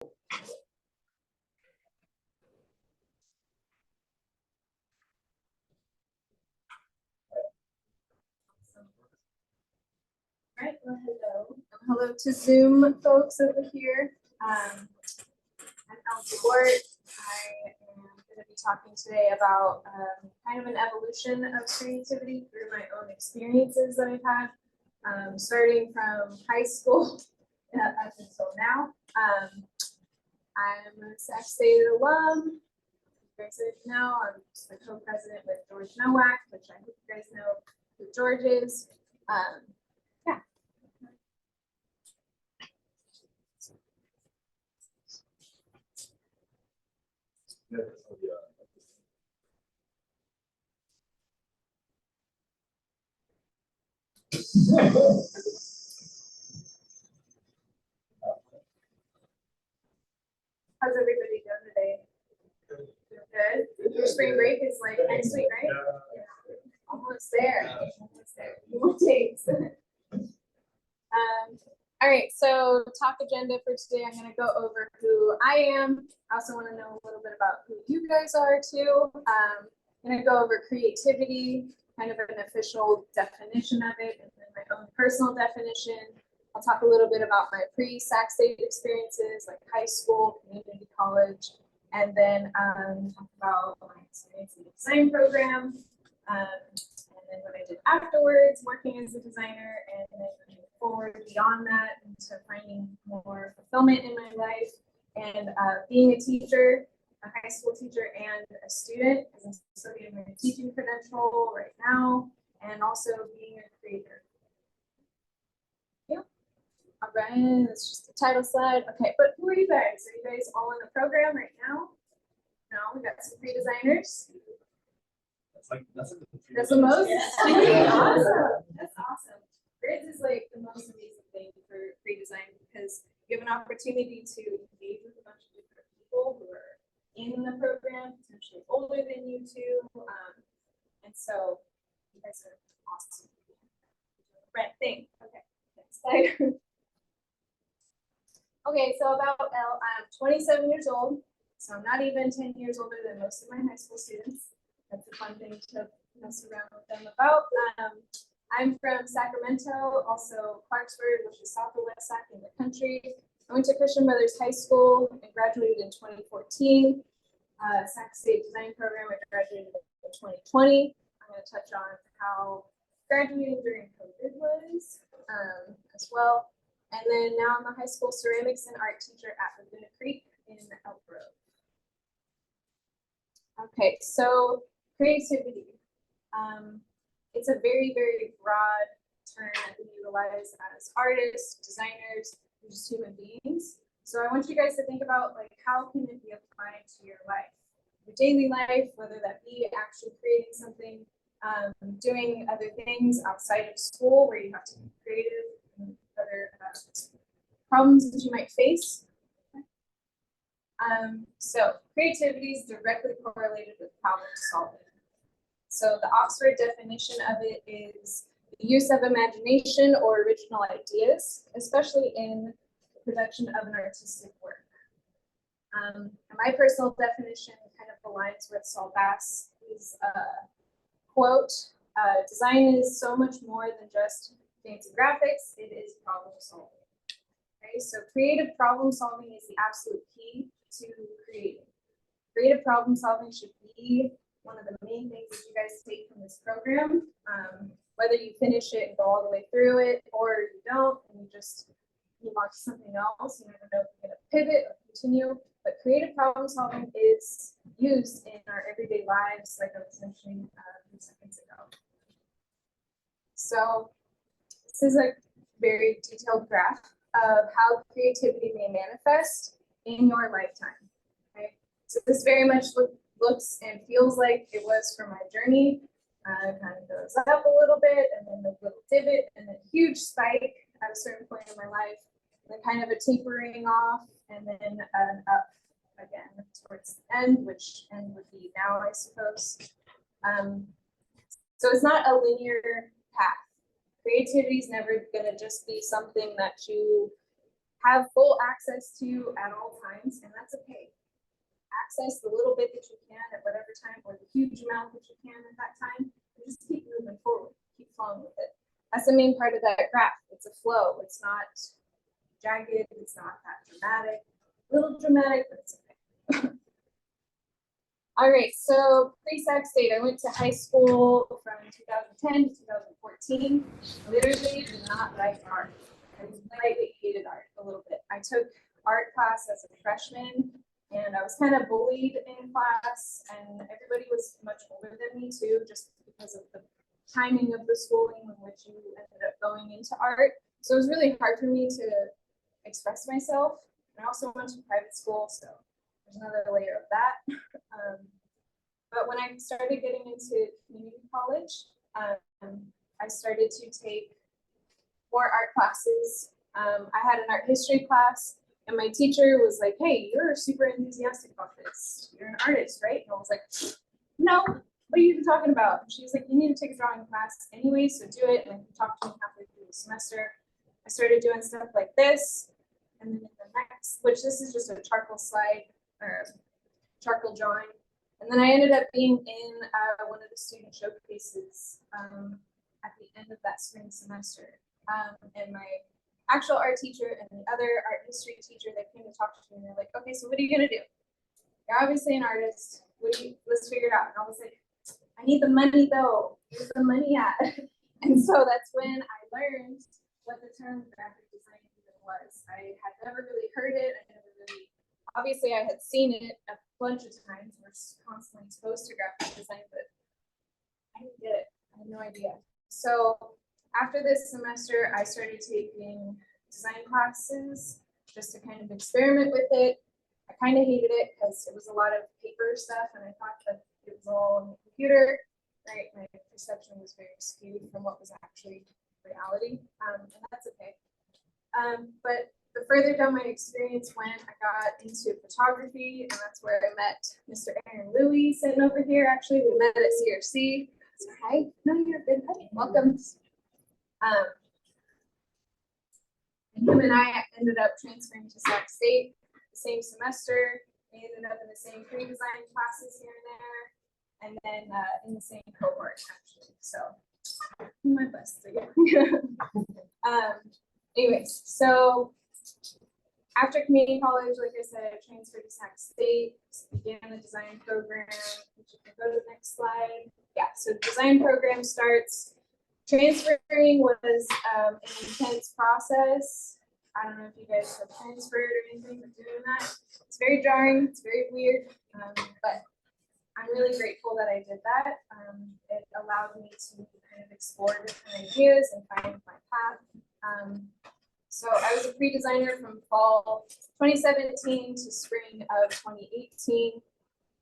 All right, well, hello. Hello to Zoom folks over here. I'm L Duarte. I am going to be talking today about kind of an evolution of creativity through my own experiences that I've had, starting from high school up until now. I'm a Sac State Alum. You guys know I'm just the co-president with George Nowak, which I hope you guys know who George is. Yeah. How's everybody doing today? Good. Your spring break is like next week, right? Yeah. Almost there. Almost there. More days. All right, so talk agenda for today. I'm going to go over who I am. I also want to know a little bit about who you guys are too. I'm going to go over creativity, kind of an official definition of it, and then my own personal definition. I'll talk a little bit about my pre-Sac State experiences, like high school, community college, and then talk about my experience in the design program, and then what I did afterwards, working as a designer, and then moving forward beyond that into finding more fulfillment in my life, and being a teacher, a high school teacher, and a student, because I'm still getting my teaching credential right now, and also being a creator. Yeah. All right, that's just the title slide. Okay, but who are you guys? Are you guys all in the program right now? No, we got some pre-designers. That's the most? Yeah. Awesome. That's awesome. GRIDS is like the most amazing thing for pre-design because you have an opportunity to engage with a bunch of different people who are in the program, potentially older than you too. And so you guys are awesome. Right thing. Okay, next slide. Okay, so about Elle, I'm 27 years old, so I'm not even 10 years older than most of my high school students. That's a fun thing to mess around with them about. I'm from Sacramento, also Clarksburg, which is south of West Sac in the country. I went to Christian Brothers High School and graduated in 2014. Sac State Design Program, I graduated in 2020. I'm going to touch on how graduating during COVID was as well. And then now I'm a high school ceramics and art teacher at Laguna Creek in Elk Grove. Okay, so creativity. It's a very, very broad term that we utilize as artists, designers, and just human beings. So I want you guys to think about like how can it be applied to your life, your daily life, whether that be actually creating something, doing other things outside of school where you have to be creative and other problems that you might face. So creativity is directly correlated with problem solving. So the Oxford definition of it is the use of imagination or original ideas, especially in the production of an artistic work. And my personal definition kind of aligns with Saul Bass's quote, design is so much more than just fancy graphics, it is problem solving. Okay, so creative problem solving is the absolute key to creating. Creative problem solving should be one of the main things that you guys take from this program. Whether you finish it and go all the way through it, or you don't, and you just move on to something else, you never know if you're going to pivot or continue. But creative problem solving is used in our everyday lives, like I was mentioning a few seconds ago. So this is a very detailed graph of how creativity may manifest in your lifetime. Okay, so this very much looks and feels like it was for my journey. It kind of goes up a little bit, and then a little divot, and then a huge spike at a certain point in my life, and then kind of a tapering off, and then an up again towards the end, which end would be now, I suppose. So it's not a linear path. Creativity is never going to just be something that you have full access to at all times, and that's okay. Access the little bit that you can at whatever time, or the huge amount that you can at that time, and just keep moving forward, keep flowing with it. That's the main part of that graph. It's a flow. It's not jagged. It's not that dramatic. A little dramatic, but it's okay. All right, so pre-Sac State, I went to high school from 2010 to 2014. Literally did not like art. I slightly hated art a little bit. I took art class as a freshman, and I was kind of bullied in class, and everybody was much older than me too, just because of the timing of the schooling in which you ended up going into art. So it was really hard for me to express myself. And I also went to private school, so there's another layer of that. But when I started getting into community college, I started to take more art classes. I had an art history class, and my teacher was like, "Hey, you're super enthusiastic about this. You're an artist, right?" And I was like, "No, what are you even talking about?" And she was like, "You need to take a drawing class anyway, so do it." And she talked to me halfway through the semester. I started doing stuff like this, and then in the next, which this is just a charcoal slide or charcoal drawing. And then I ended up being in one of the student showcases at the end of that spring semester. And my actual art teacher and the other art history teacher, they came to talk to me, and they're like, "Okay, so what are you gonna do? You're obviously an artist. Let's figure it out." And I was like, "I need the money though. Where's the money at?" And so that's when I learned what the term graphic design even was. I had never really heard it. I never really, obviously I had seen it a bunch of times. We're constantly exposed to graphic design, but I didn't get it. I had no idea. So after this semester, I started taking design classes just to kind of experiment with it. I kind of hated it because it was a lot of paper stuff, and I thought that it was all on the computer, right? My perception was very skewed from what was actually reality, and that's okay. But the further down my experience went, I got into photography, and that's where I met Mr. Aaron Louie, sitting over here. Actually, we met at CRC. So, hi, no, you're good. Hi, welcome. And him and I ended up transferring to Sac State the same semester. We ended up in the same pre-design classes here and there, and then in the same cohort, actually. So, my best again. Anyways, so after community college, like I said, I transferred to Sac State, began the design program, which you can go to the next slide. Yeah, so the design program starts. Transferring was an intense process. I don't know if you guys have transferred or anything, but doing that, it's very jarring, it's very weird, but I'm really grateful that I did that. It allowed me to kind of explore different ideas and find my path. So I was a pre-designer from fall 2017 to spring of 2018.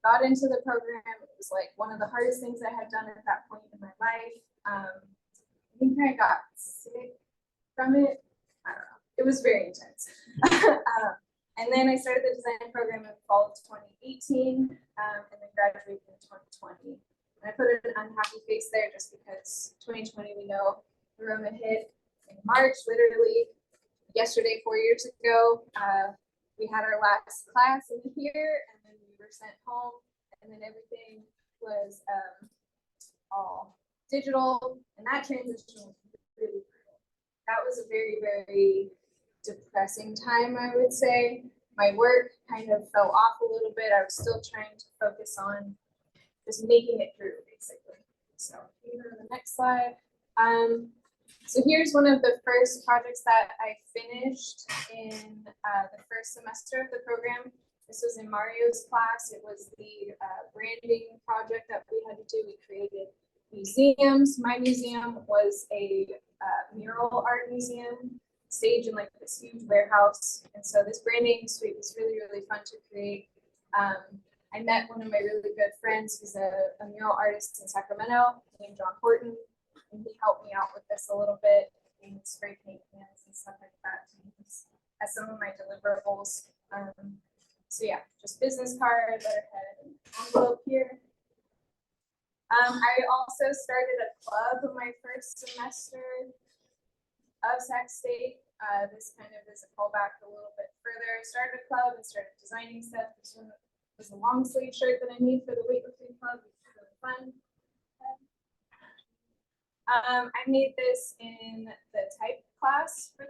Got into the program. It was like one of the hardest things I had done at that point in my life. I think I got sick from it. I don't know. It was very intense. And then I started the design program in fall of 2018, and then graduated in 2020. And I put an unhappy face there just because 2020, we know the Rona hit in March, literally yesterday, 4 years ago. We had our last class in here, and then we were sent home, and then everything was all digital, and that transition was really brutal. That was a very, very depressing time, I would say. My work kind of fell off a little bit. I was still trying to focus on just making it through, basically. So you go to the next slide. So here's one of the first projects that I finished in the first semester of the program. This was in Mario's class. It was the branding project that we had to do. We created museums. My museum was a mural art museum, staged in like this huge warehouse. And so this branding suite was really, really fun to create. I met one of my really good friends who's a mural artist in Sacramento named John Horton, and he helped me out with this a little bit, and spray paint cans and stuff like that to use as some of my deliverables. So yeah, just business card, letterhead, and envelope here. I also started a club in my first semester of Sac State. This kind of is a callback a little bit further. I started a club and started designing stuff. This one was a long sleeve shirt that I made for the weightlifting club, which was really fun. I made this in the type class for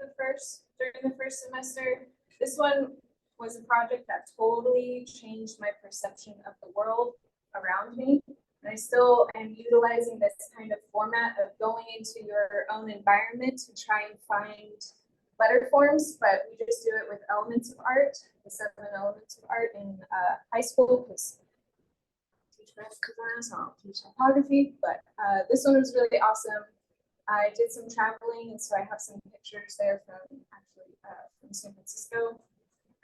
during the first semester. This one was a project that totally changed my perception of the world around me. And I still am utilizing this kind of format of going into your own environment to try and find letter forms, but we just do it with elements of art, the 7 elements of art in high school, because I teach graphic design, so I don't teach typography, but this one was really awesome. I did some traveling, and so I have some pictures there from San Francisco.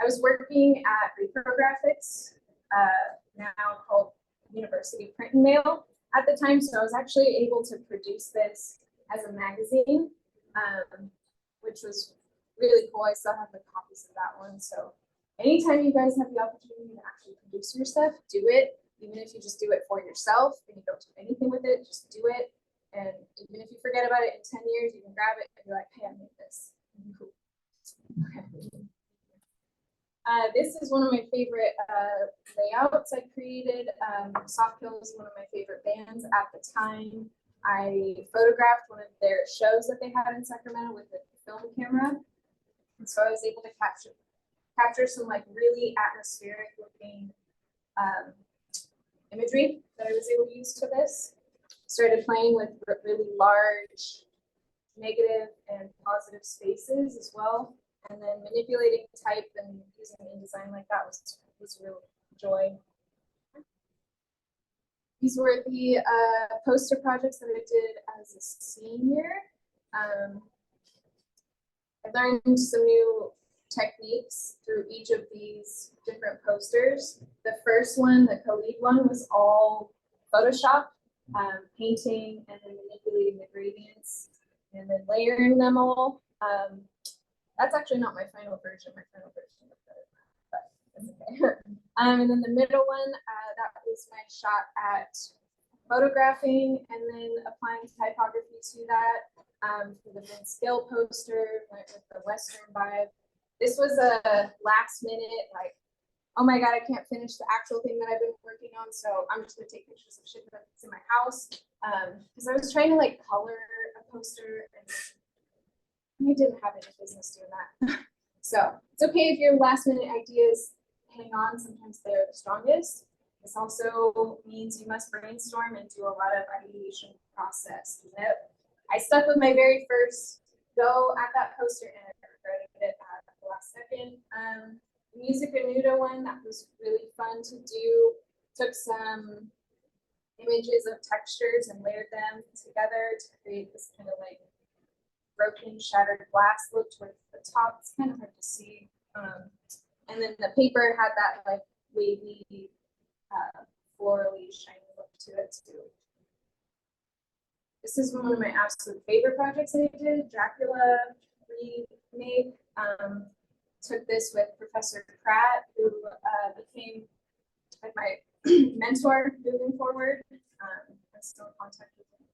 I was working at Reprographics, now called University Print and Mail at the time, so I was actually able to produce this as a magazine, which was really cool. I still have the copies of that one, so anytime you guys have the opportunity to actually produce your stuff, do it. Even if you just do it for yourself and you don't do anything with it, just do it. And even if you forget about it in 10 years, you can grab it and be like, hey, I made this. Cool. Okay. This is one of my favorite layouts I created. Softkill is one of my favorite bands at the time. I photographed one of their shows that they had in Sacramento with the film camera. And so I was able to capture some like really atmospheric looking imagery that I was able to use for this. Started playing with really large negative and positive spaces as well. And then manipulating type and using InDesign like that was a real joy. These were the poster projects that I did as a senior. I learned some new techniques through each of these different posters. The first one, the co-lead one, was all Photoshop, painting and then manipulating the gradients and then layering them all. That's actually not my final version. My final version is better than that, but that's okay. And then the middle one, that was my shot at photographing and then applying typography to that. For the Vince Gill poster, went with the Western vibe. This was a last minute, like, oh my God, I can't finish the actual thing that I've been working on, so I'm just gonna take pictures of shit that's in my house. Because I was trying to like color a poster and I didn't have any business doing that. So it's okay if your last minute ideas hang on, sometimes they're the strongest. This also means you must brainstorm and do a lot of ideation process. I stuck with my very first go at that poster and I regretted it at the last second. The Music Menudo one, that was really fun to do. Took some images of textures and layered them together to create this kind of like broken, shattered glass look towards the top. It's kind of hard to see. And then the paper had that like wavy, florally shiny look to it too. This is one of my absolute favorite projects that I did, Dracula remake. Took this with Professor Pratt, who became like my mentor moving forward. I'm still in contact with him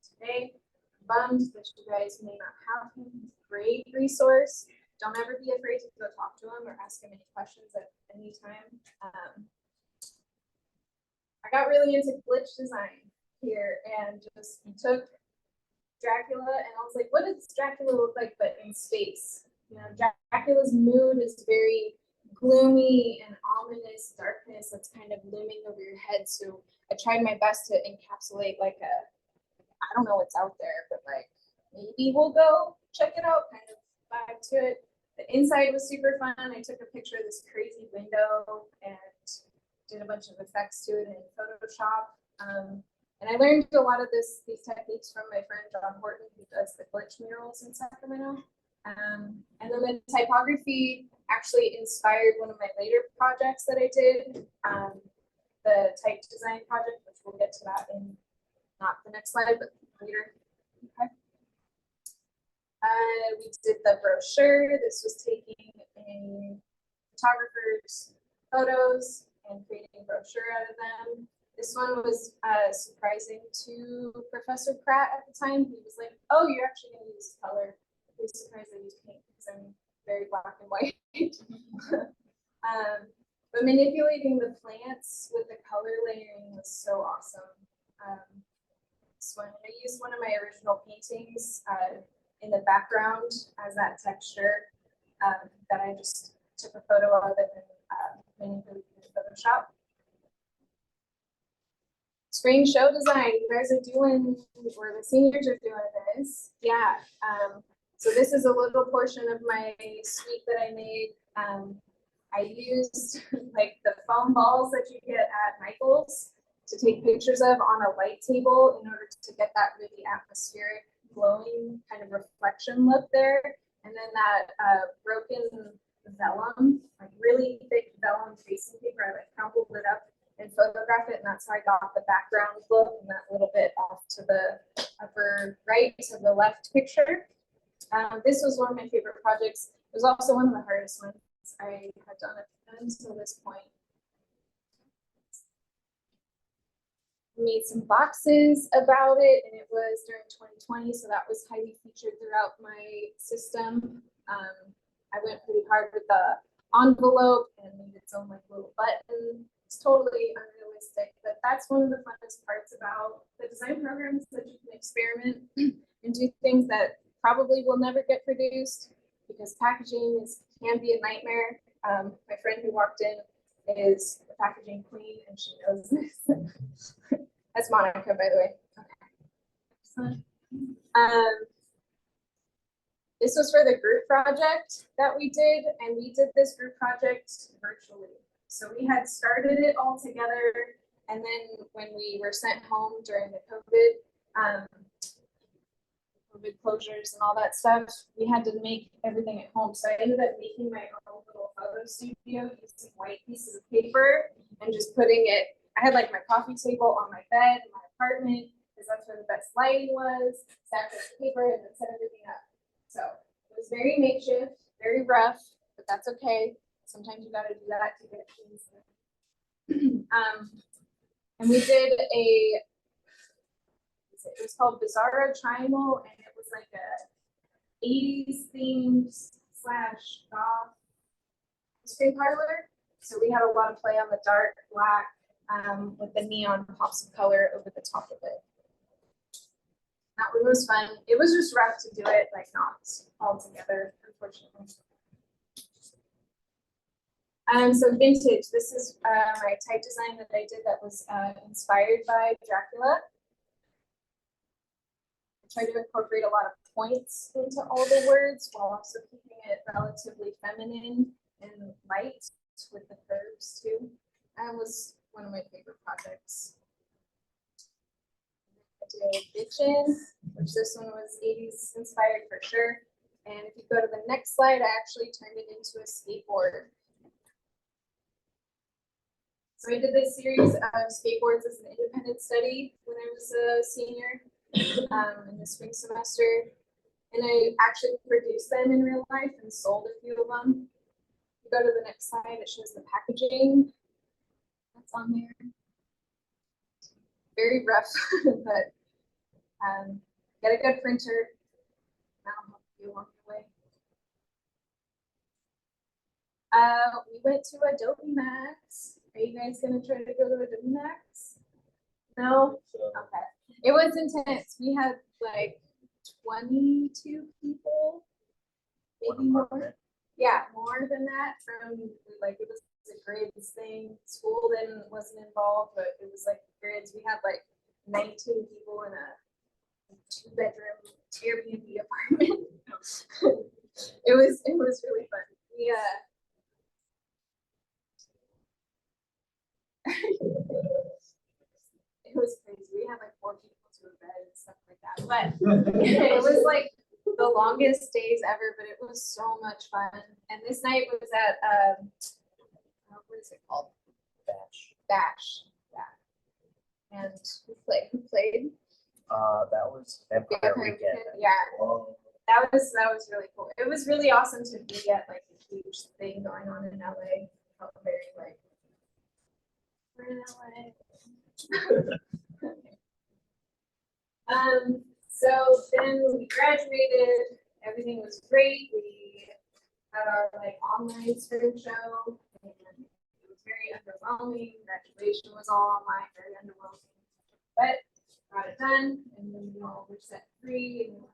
today. Bummed that you guys may not have him. He's a great resource. Don't ever be afraid to go talk to him or ask him any questions at any time. I got really into glitch design here and just took Dracula and I was like, what does Dracula look like but in space? You know, Dracula's mood is very gloomy and ominous darkness that's kind of looming over your head. So I tried my best to encapsulate like I don't know what's out there, but like maybe we'll go check it out kind of vibe to it. The inside was super fun. I took a picture of this crazy window and did a bunch of effects to it in Photoshop. And I learned a lot of these techniques from my friend John Horton, who does the glitch murals in Sacramento. And then the typography actually inspired one of my later projects that I did, the type design project, which we'll get to that in not the next slide, but later. Okay. We did the brochure. This was taking a photographer's photos and creating a brochure out of them. This one was surprising to Professor Pratt at the time. He was like, oh, you're actually going to use color. He was surprised I used paint because because I'm very black and white. But manipulating the plants with the color layering was so awesome. I used one of my original paintings in the background as that texture that I just took a photo of it and manipulated in Photoshop. Spring show design, you guys are doing, or the seniors are doing this. Yeah. So this is a little portion of my suite that I made. I used like the foam balls that you get at Michael's to take pictures of on a light table in order to get that really atmospheric, glowing kind of reflection look there. And then that broken vellum, like really thick vellum tracing paper, I like crumpled it up and photographed it, and that's how I got the background look and that little bit off to the upper right of the left picture. This was one of my favorite projects. It was also one of the hardest ones I had done until this point. Made some boxes about it, and it was during 2020, so that was highly featured throughout my system. I went pretty hard with the envelope and made its own like little button. It's totally unrealistic, but that's one of the funnest parts about the design programs, that you can experiment and do things that probably will never get produced because packaging can be a nightmare. My friend who walked in is the packaging queen, and she knows this. That's Monica, by the way. Okay. This was for the group project that we did, and we did this group project virtually. So we had started it all together, and then when we were sent home during the COVID closures and all that stuff, we had to make everything at home. So I ended up making my own little photo studio using white pieces of paper and just putting it. I had like my coffee table on my bed in my apartment because that's where the best lighting was. Stacked up the paper and then set everything up. So it was very makeshift, very rough, but that's okay. Sometimes you got to do that to get things. And we did it was called Bizarro Triangle, and it was like a 80s themed / goth screen parlor. So we had a lot of play on the dark black with the neon pops of color over the top of it. That one was fun. It was just rough to do it, like not all together, unfortunately. So vintage, this is my type design that I did that was inspired by Dracula. I tried to incorporate a lot of points into all the words while also keeping it relatively feminine and light with the curves too. That was one of my favorite projects. I did Bitchin', which this one was 80s inspired for sure. And if you go to the next slide, I actually turned it into a skateboard. So I did this series of skateboards as an independent study when I was a senior in the spring semester. And I actually produced them in real life and sold a few of them. If you go to the next slide, it shows the packaging that's on there. Very rough, but get a good printer. That'll help you along the way. We went to Adobe Max. Are you guys gonna try to go to Adobe Max? No? Okay. It was intense. We had like 22 people, maybe more. Yeah, more than that. From like it was a GRIDS thing. School wasn't involved, but it was like GRIDS. We had like 19 people in a 2-bedroom Airbnb apartment. It was really fun. We it was crazy. We had like 4 people to a bed and stuff like that. But it was like the longest days ever, but it was so much fun. And this night was at what is it called? Bash. Yeah. And who played? That was Vampire Weekend. Yeah. That was really cool. It was really awesome to be at like a huge thing going on in LA. Felt very like we're in LA. So then we graduated. Everything was great. We at our like online spring show, and it was very underwhelming. Graduation was all online, very underwhelming, but got it done, and then we all were set free. And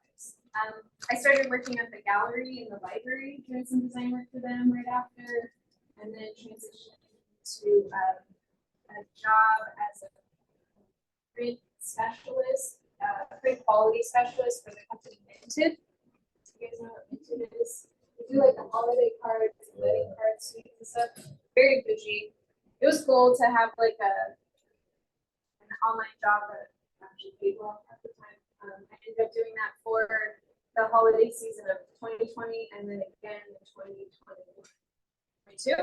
I started working at the gallery in the library, doing some design work for them right after, and then transitioned to a job as a print specialist, print quality specialist for the company Minted. You guys know what Minted is? We do like the holiday cards, wedding cards, sweets and stuff. Very bougie. It was cool to have like an online job that actually paid well at the time. I ended up doing that for the holiday season of 2020 and then again in 2022.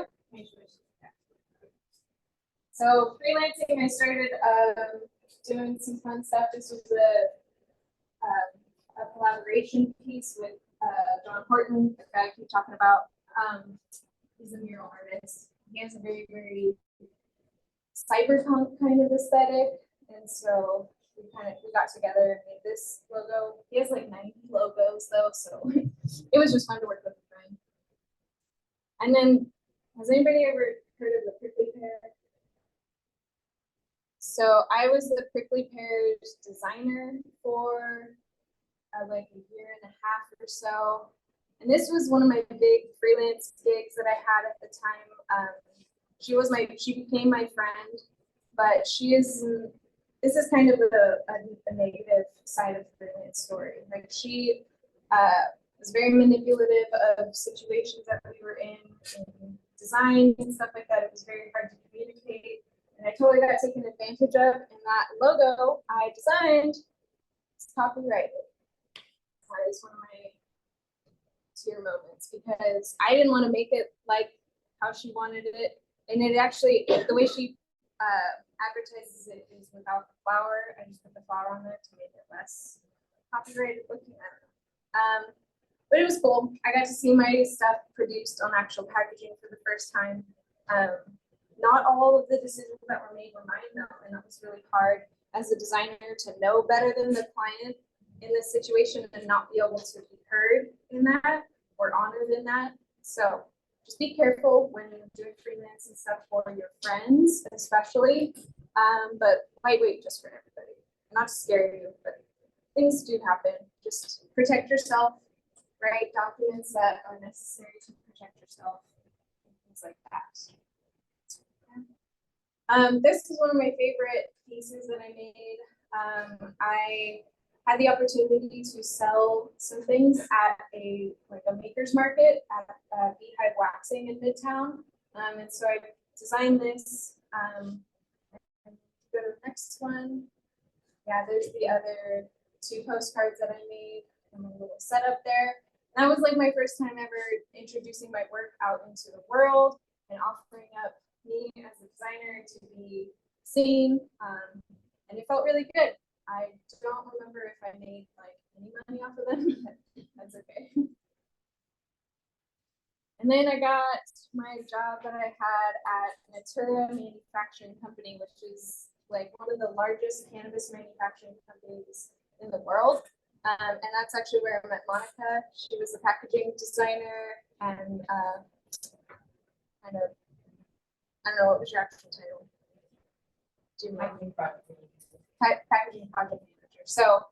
So freelancing, I started doing some fun stuff. This was a collaboration piece with John Horton, the guy I keep talking about. He's a mural artist. He has a very, very cyberpunk kind of aesthetic. And so we got together and made this logo. He has like 90 logos though, so it was just fun to work with a friend. And then, has anybody ever heard of the prickly pear? So I was the prickly pear's designer for like a year and a half or so. And this was one of my big freelance gigs that I had at the time. She became my friend, but this is kind of a negative side of the freelance story. Like she was very manipulative of situations that we were in design and stuff like that. It was very hard to communicate. And I totally got taken advantage of. And that logo I designed is copyrighted. That is one of my tear moments because I didn't want to make it like how she wanted it. And it actually, the way she advertises it is without the flower. I just put the flower on there to make it less copyrighted looking. I don't know. But it was cool. I got to see my stuff produced on actual packaging for the first time. Not all of the decisions that were made were mine though, and that was really hard as a designer to know better than the client in this situation and not be able to be heard in that or honored in that. So just be careful when you're doing freelance and stuff for your friends, especially, but lightweight just for everybody. Not to scare you, but things do happen. Just protect yourself, write documents that are necessary to protect yourself, and things like that. This is one of my favorite pieces that I made. I had the opportunity to sell some things at a maker's market at Beehive Waxing in Midtown. And so I designed this. Go to the next one. Yeah, there's the other two postcards that I made and a little setup there. That was like my first time ever introducing my work out into the world and offering up me as a designer to be seen. And it felt really good. I don't remember if I made like any money off of them, but that's okay. And then I got my job that I had at Natura Manufacturing Company, which is like one of the largest cannabis manufacturing companies in the world. And that's actually where I met Monica. She was the packaging designer and kind of, I don't know, what was your actual title? Packaging project manager. So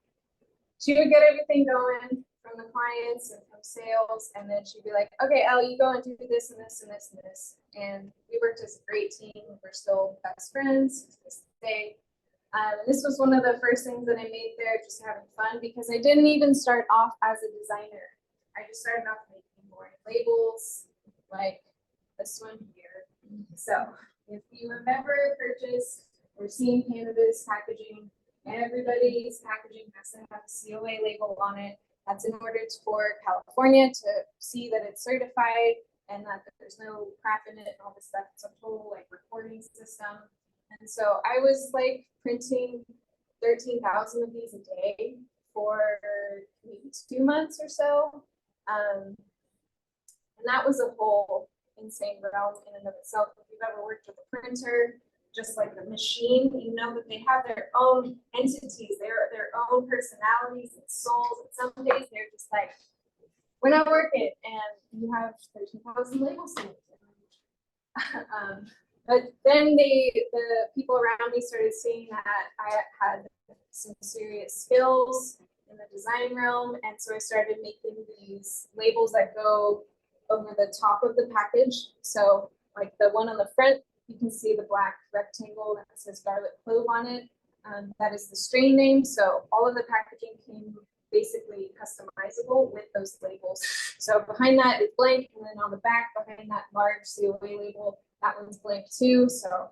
she would get everything going from the clients and from sales, and then she'd be like, okay, Elle, you go and do this and this and this and this. And we worked as a great team. We're still best friends to this day. This was one of the first things that I made there, just having fun, because I didn't even start off as a designer. I just started off making boring labels like this one here. So if you have ever purchased or seen cannabis packaging, everybody's packaging has to have a COA label on it. That's in order for California to see that it's certified and that there's no crap in it and all this stuff. It's a total like recording system. And so I was like printing 13,000 of these a day for maybe 2 months or so. And that was a whole insane realm in and of itself. If you've ever worked with a printer, just like the machine, you know that they have their own entities, their own personalities and souls. And some days they're just like we're not working, and you have 13,000 labels. But then the people around me started seeing that I had some serious skills in the design realm, and so I started making these labels that go over the top of the package. So like the one on the front, you can see the black rectangle that says garlic clove on it. That is the strain name. So all of the packaging came basically customizable with those labels. So behind that is blank, and then on the back behind that large COA label, that one's blank too. So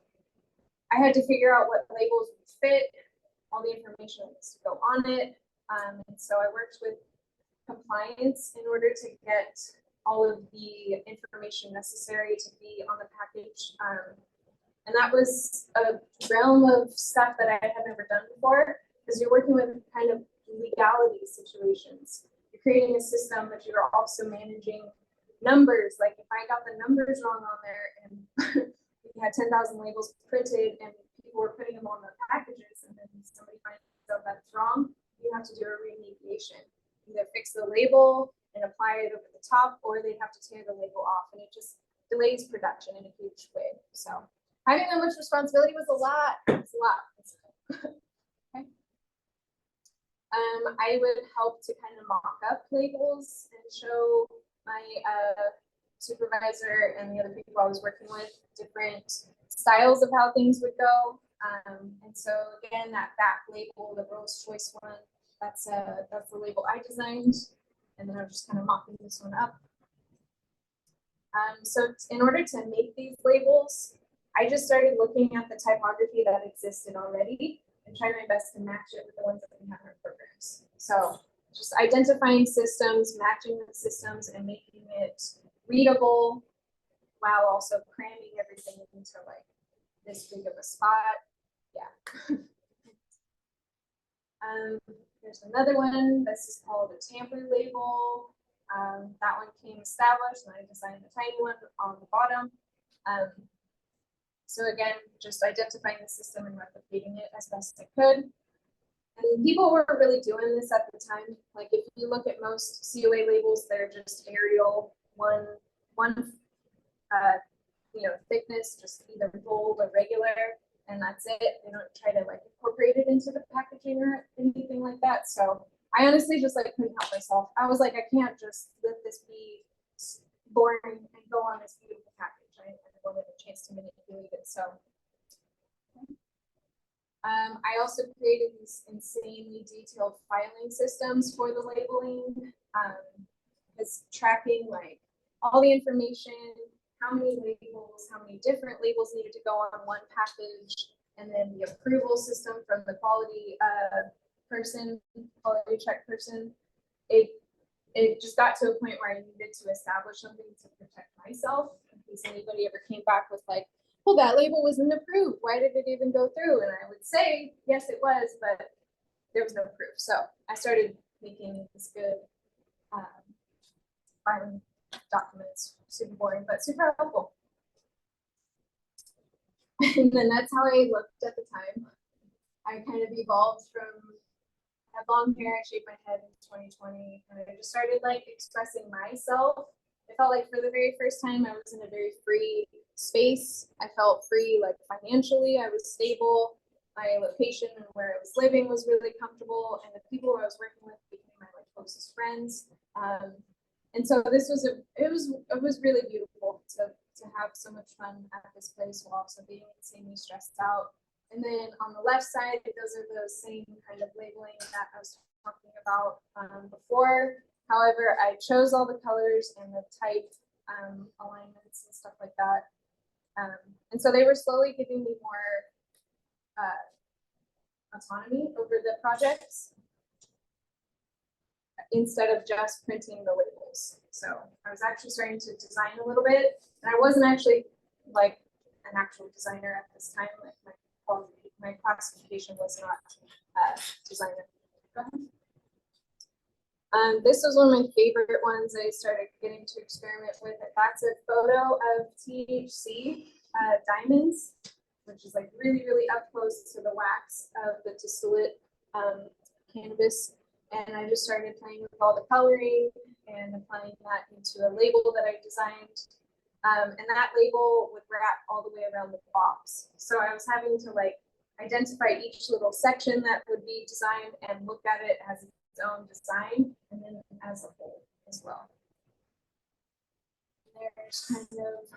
I had to figure out what labels would fit, all the information that needs to go on it. And so I worked with compliance in order to get all of the information necessary to be on the package. And that was a realm of stuff that I had never done before, because you're working with kind of legality situations. You're creating a system, but you're also managing numbers. Like if I got the numbers wrong on there and we had 10,000 labels printed and people were putting them on the packages, and then somebody finds out that's wrong, you have to do a remediation. Either fix the label and apply it over the top, or they'd have to tear the label off, and it just delays production in a huge way. So having that much responsibility was a lot. It's a lot. Okay. I would help to kind of mock up labels and show my supervisor and the other people I was working with different styles of how things would go. And so again, that back label, the Rolls Choice one, that's the label I designed, and then I'm just kind of mocking this one up. So in order to make these labels, I just started looking at the typography that existed already and trying my best to match it with the ones that we have in our programs. So just identifying systems, matching the systems, and making it readable while also cramming everything into like this big of a spot. Yeah. There's another one. This is called a tamper label. That one came established, and I designed the tiny one on the bottom. So again, just identifying the system and replicating it as best I could. And people were really doing this at the time. Like if you look at most COA labels, they're just Arial, one thickness, just either bold or regular, and that's it. They don't try to like incorporate it into the packaging or anything like that. So I honestly just like couldn't help myself. I was like, I can't just let this be boring and go on this beautiful package. I wanted a chance to manipulate it. So I also created these insanely detailed filing systems for the labeling, as tracking like all the information, how many labels, how many different labels needed to go on one package, and then the approval system from the quality quality check person. It just got to a point where I needed to establish something to protect myself in case anybody ever came back with like, well, that label wasn't approved. Why did it even go through? And I would say, yes, it was, but there was no proof. So I started making this good filing documents, super boring, but super helpful. And then that's how I looked at the time. I kind of evolved from, I had long hair, I shaved my head in 2020, and I just started like expressing myself. I felt like for the very first time, I was in a very free space. I felt free, like financially, I was stable. My location and where I was living was really comfortable, and the people who I was working with became my like closest friends. And so this was it was really beautiful to have so much fun at this place while also being insanely stressed out. And then on the left side, those are the same kind of labeling that I was talking about before. However, I chose all the colors and the type alignments and stuff like that. And so they were slowly giving me more autonomy over the projects instead of just printing the labels. So I was actually starting to design a little bit, and I wasn't actually like an actual designer at this time. Like my classification was not designer. Go ahead. This was one of my favorite ones I started getting to experiment with. That's a photo of THC diamonds, which is like really, really up close to the wax of the distillate cannabis. And I just started playing with all the coloring and applying that into a label that I designed. And that label would wrap all the way around the box. So I was having to like identify each little section that would be designed and look at it as its own design and then as a whole as well. There's kind of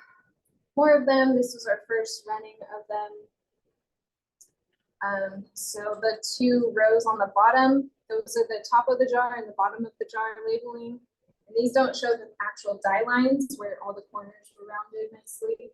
more of them. This was our first running of them. So the two rows on the bottom, those are the top of the jar and the bottom of the jar labeling. And these don't show the actual die lines where all the corners were rounded nicely.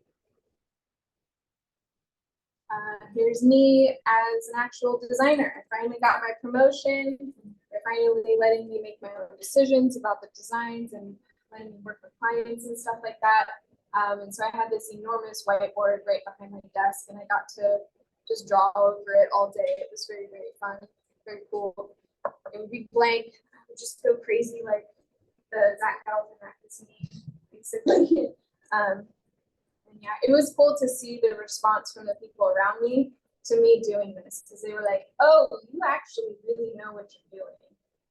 Here's me as an actual designer. I finally got my promotion. They're finally letting me make my own decisions about the designs and letting me work with clients and stuff like that. And so I had this enormous whiteboard right behind my desk, and I got to just draw over it all day. It was very, very fun, very cool. It would be blank. I would just go crazy like the Zach Galvin magazine, basically. And yeah, it was cool to see the response from the people around me to me doing this, because they were like, oh, you actually really know what you're doing.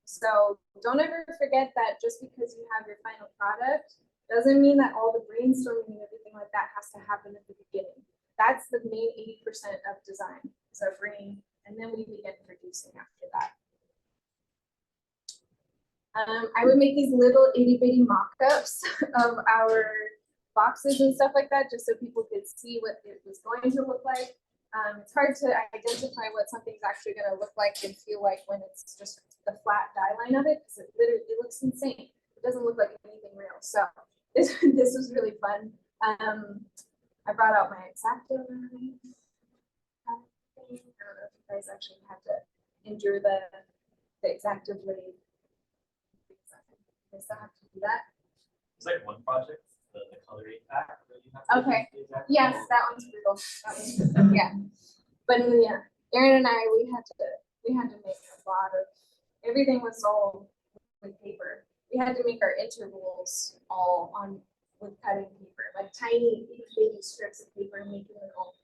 So don't ever forget that just because you have your final product doesn't mean that all the brainstorming and everything like that has to happen at the beginning. That's the main 80% of design, is our brain, and then we begin producing after that. I would make these little itty bitty mock-ups of our boxes and stuff like that, just so people could see what it was going to look like. It's hard to identify what something's actually going to look like and feel like when it's just the flat die line of it, because it looks insane. It doesn't look like anything real. So this was really fun. I brought out my X-Acto. I don't know if you guys actually had to endure the X-Acto blade. I still have to do that. It's like one project, the coloring pack. Okay. Yes, that one's brutal. That one's brutal. Yeah. But yeah, Erin and I, we had to make a lot of, everything was all with paper. We had to make our intervals all on with cutting paper, like tiny baby strips of paper, and making it all.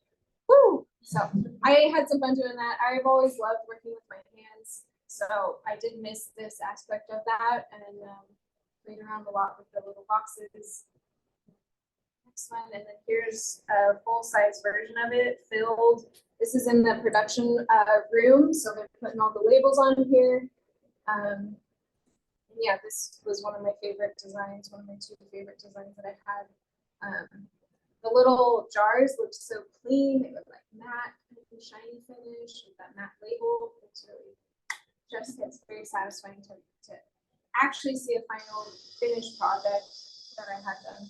Woo! So I had some fun doing that. I've always loved working with my hands, so I did miss this aspect of that, and played around a lot with the little boxes. Next one, and then here's a full-size version of it filled. This is in the production room, so they're putting all the labels on here. Yeah, this was one of my favorite designs, one of my two favorite designs that I had. The little jars looked so clean. They looked like matte, shiny finish with that matte label. It's really it's very satisfying to actually see a final finished project that I had done.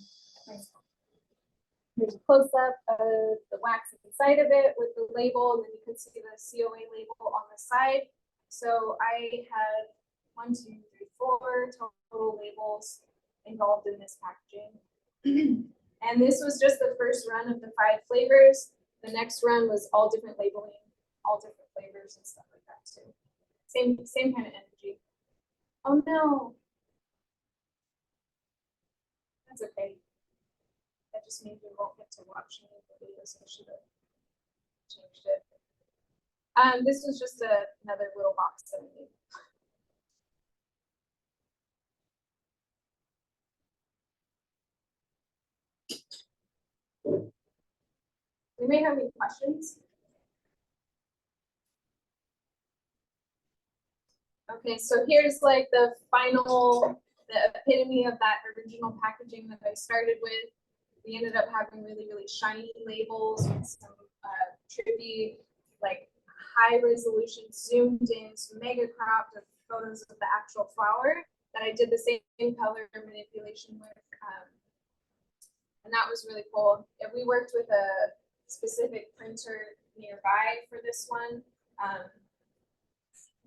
Here's a close-up of the wax inside of it with the label, and then you can see the COA label on the side. So I had 1, 2, 3, 4 total labels involved in this packaging. And this was just the first run of the 5 flavors. The next run was all different labeling, all different flavors and stuff like that too. Same kind of energy. Oh no. That's okay. That just means we won't get to watch any of the videos. I should have changed it. This was just another little box that I made. We may have any questions. Okay, so here's like the epitome of that original packaging that I started with. We ended up having really, really shiny labels with some trippy, like high resolution, zoomed in, some mega cropped of photos of the actual flower that I did the same color manipulation with. And that was really cool. And we worked with a specific printer nearby for this one.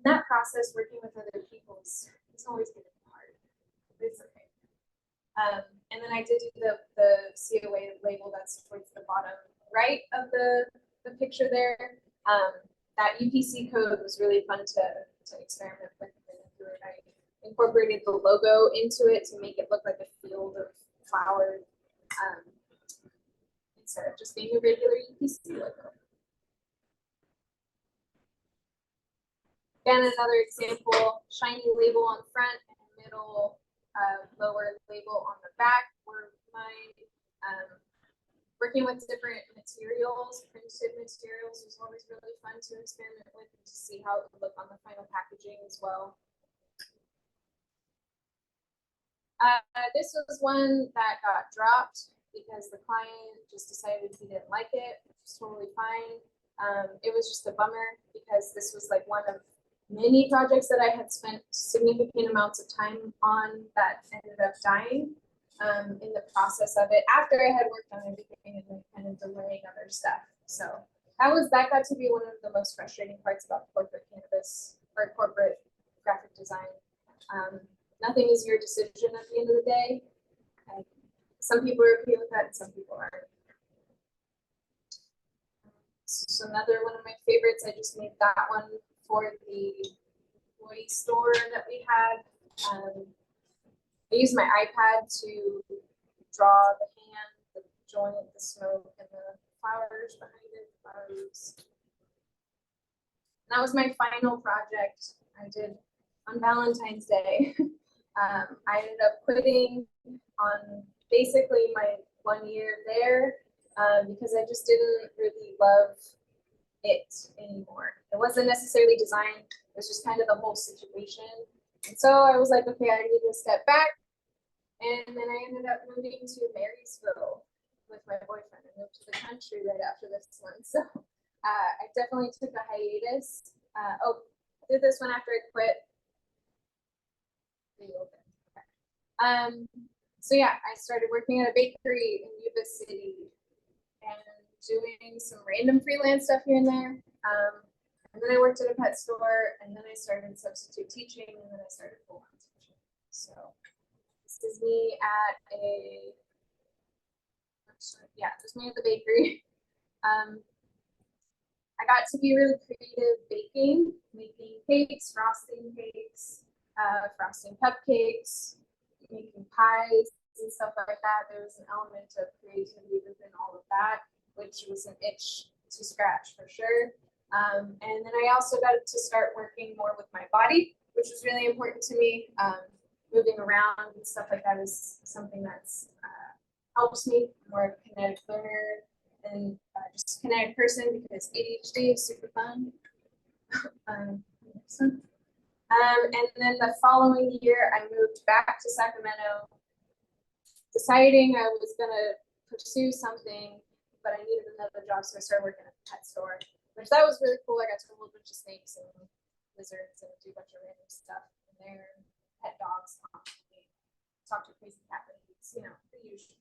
That process, working with other people, is always going to be hard. It's okay. And then I did do the COA label that's towards the bottom right of the picture there. That UPC code was really fun to experiment with. I incorporated the logo into it to make it look like a field of flowers instead of just being a regular UPC logo. Again, another example, shiny label on front and middle, lower label on the back were mine. Working with different materials, printed materials was always really fun to experiment with and to see how it would look on the final packaging as well. This was one that got dropped because the client just decided he didn't like it, which was totally fine. It was just a bummer because this was like one of many projects that I had spent significant amounts of time on that ended up dying in the process of it after I had worked on everything and then kind of delaying other stuff. So that got to be one of the most frustrating parts about corporate cannabis or corporate graphic design. Nothing is your decision at the end of the day. Some people are okay with that and some people aren't. So another one of my favorites, I just made that one for the employee store that we had. I used my iPad to draw the hand, the joint, the smoke, and the flowers behind it. Flowers. And that was my final project I did on Valentine's Day. I ended up quitting on basically my 1 year there because I just didn't really love it anymore. It wasn't necessarily design, it was just kind of the whole situation. And so I was like, okay, I need to step back. And then I ended up moving to Marysville with my boyfriend and moved to the country right after this one. So I definitely took a hiatus. I did this one after I quit. So yeah, I started working at a bakery in Yuba City and doing some random freelance stuff here and there. And then I worked at a pet store, and then I started substitute teaching, and then I started full-on teaching. So this is me at this is me at the bakery. I got to be really creative baking, making cakes, frosting cupcakes, making pies and stuff like that. There was an element of creativity within all of that, which was an itch to scratch for sure. And then I also got to start working more with my body, which was really important to me. Moving around and stuff like that is something that's helps me. I'm more of a kinetic learner and just a kinetic person because ADHD is super fun. And then the following year, I moved back to Sacramento, deciding I was gonna pursue something, but I needed another job, so I started working at a pet store, which that was really cool. I got to a whole bunch of snakes and lizards and do a bunch of random stuff in there. Pet dogs, talk to crazy cat ladies, you know, the usual.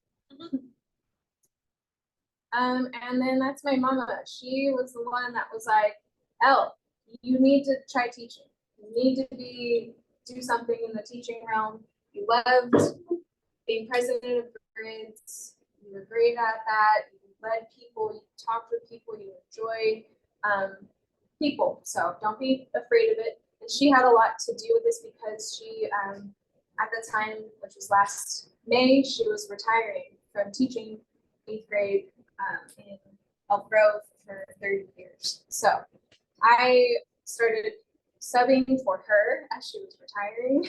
And then that's my mama. She was the one that was like, Elle, you need to try teaching. You need to do something in the teaching realm. You loved being president of GRIDS. You were great at that. You led people, you talked with people, you enjoyed people. So don't be afraid of it. And she had a lot to do with this because she, at the time, which was last May, she was retiring from teaching 8th grade in Elk Grove for 30 years. So I started subbing for her as she was retiring.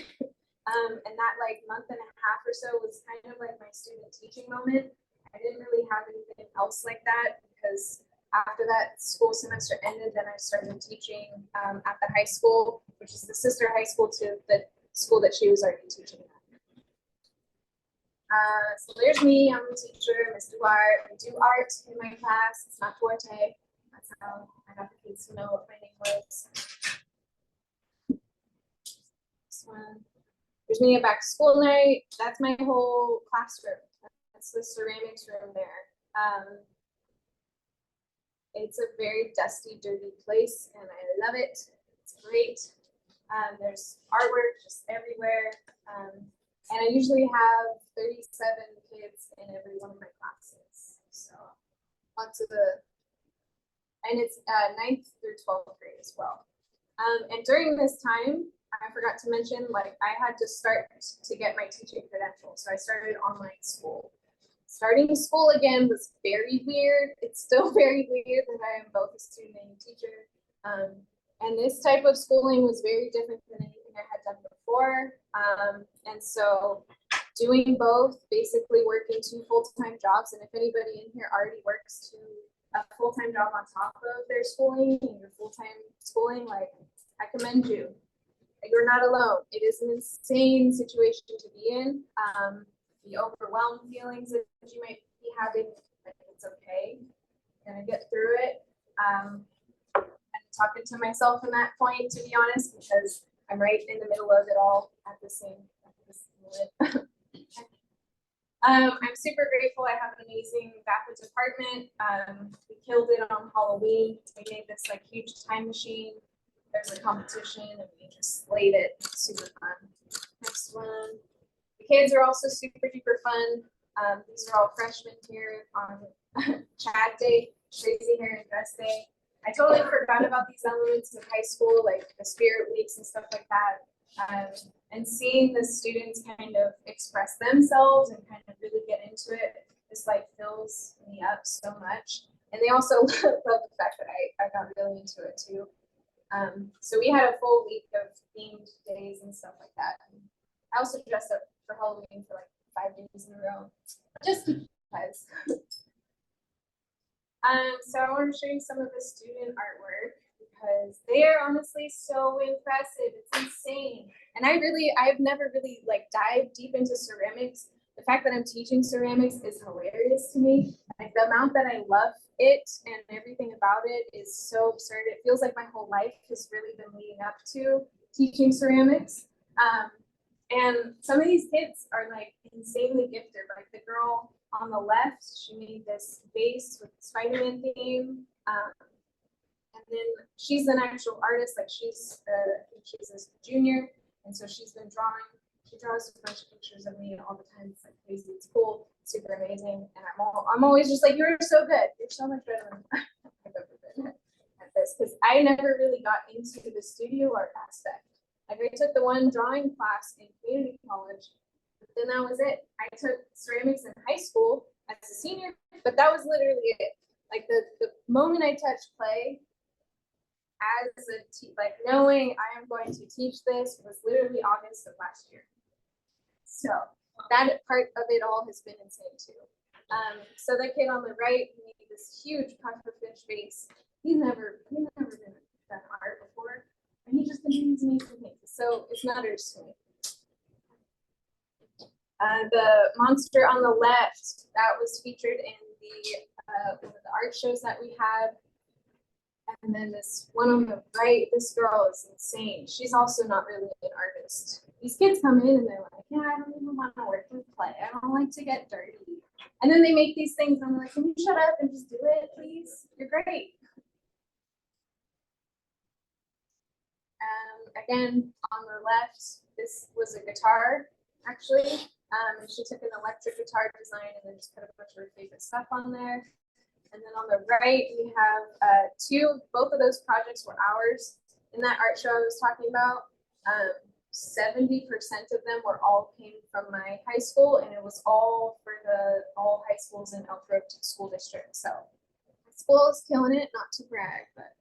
And that like month and a half or so was kind of like my student teaching moment. I didn't really have anything else like that because after that school semester ended, then I started teaching at the high school, which is the sister high school to the school that she was already teaching at. So there's me, I'm the teacher, Ms. Duarte. I do art in my class, it's not Duarte. That's how I got the kids to know what my name was. This one. There's me at back to school night. That's my whole classroom. That's the ceramics room there. It's a very dusty, dirty place, and I love it. It's great. There's artwork just everywhere. And I usually have 37 kids in every one of my classes. So lots of and it's 9th through 12th grade as well. And during this time, I forgot to mention, like I had to start to get my teaching credentials. So I started online school. Starting school again was very weird. It's still very weird that I am both a student and a teacher. And this type of schooling was very different than anything I had done before. And so doing both, basically working 2 full-time jobs. And if anybody in here already works a full-time job on top of their schooling and your full-time schooling, like, I commend you. You're not alone. It is an insane situation to be in. The overwhelmed feelings that you might be having, it's okay. You're gonna get through it. I'm talking to myself in that point, to be honest, because I'm right in the middle of it all at this moment. I'm super grateful. I have an amazing faculty department. We killed it on Halloween. We made this like huge time machine. There's a competition and we just slayed it. Super fun. Next one. The kids are also super duper fun. These are all freshmen here on Chad Day, crazy hair and dress day. I totally forgot about these elements of high school, like the spirit weeks and stuff like that. And seeing the students kind of express themselves and kind of really get into it, just like fills me up so much. And they also love the fact that I got really into it too. So we had a full week of themed days and stuff like that. And I also dressed up for Halloween for like 5 days in a row, just because. So I want to show you some of the student artwork because they are honestly so impressive. It's insane. And I've never really like dived deep into ceramics. The fact that I'm teaching ceramics is hilarious to me. Like the amount that I love it and everything about it is so absurd. It feels like my whole life has really been leading up to teaching ceramics. And some of these kids are like insanely gifted. Like the girl on the left, she made this vase with the Spider-Man theme. And then she's an actual artist. Like she's a junior, and so she's been drawing. She draws a bunch of pictures of me all the time. It's like crazy. It's cool. Super amazing. And I'm always just like, you're so good. You're so much better than I've ever been at this, because I never really got into the studio art aspect. Like I took the one drawing class in community college, but then that was it. I took ceramics in high school as a senior, but that was literally it. Like the moment I touched clay as like knowing I am going to teach this was literally August of last year. So that part of it all has been insane too. So the kid on the right made this huge pufferfish vase. He's never been done art before, and he just did these amazing things. So it's nutters to me. The monster on the left, that was featured in one of the art shows that we had. And then this one on the right, this girl is insane. She's also not really an artist. These kids come in and they're like, yeah, I don't even want to work with clay. I don't like to get dirty. And then they make these things. And I'm like, can you shut up and just do it, please? You're great. Again, on the left, this was a guitar, actually. And she took an electric guitar design and then just put a bunch of her favorite stuff on there. And then on the right, we have both of those projects were ours. In that art show I was talking about, 70% of them came from my high school, and it was all for all high schools in Elk Grove School District. So my school is killing it, not to brag, but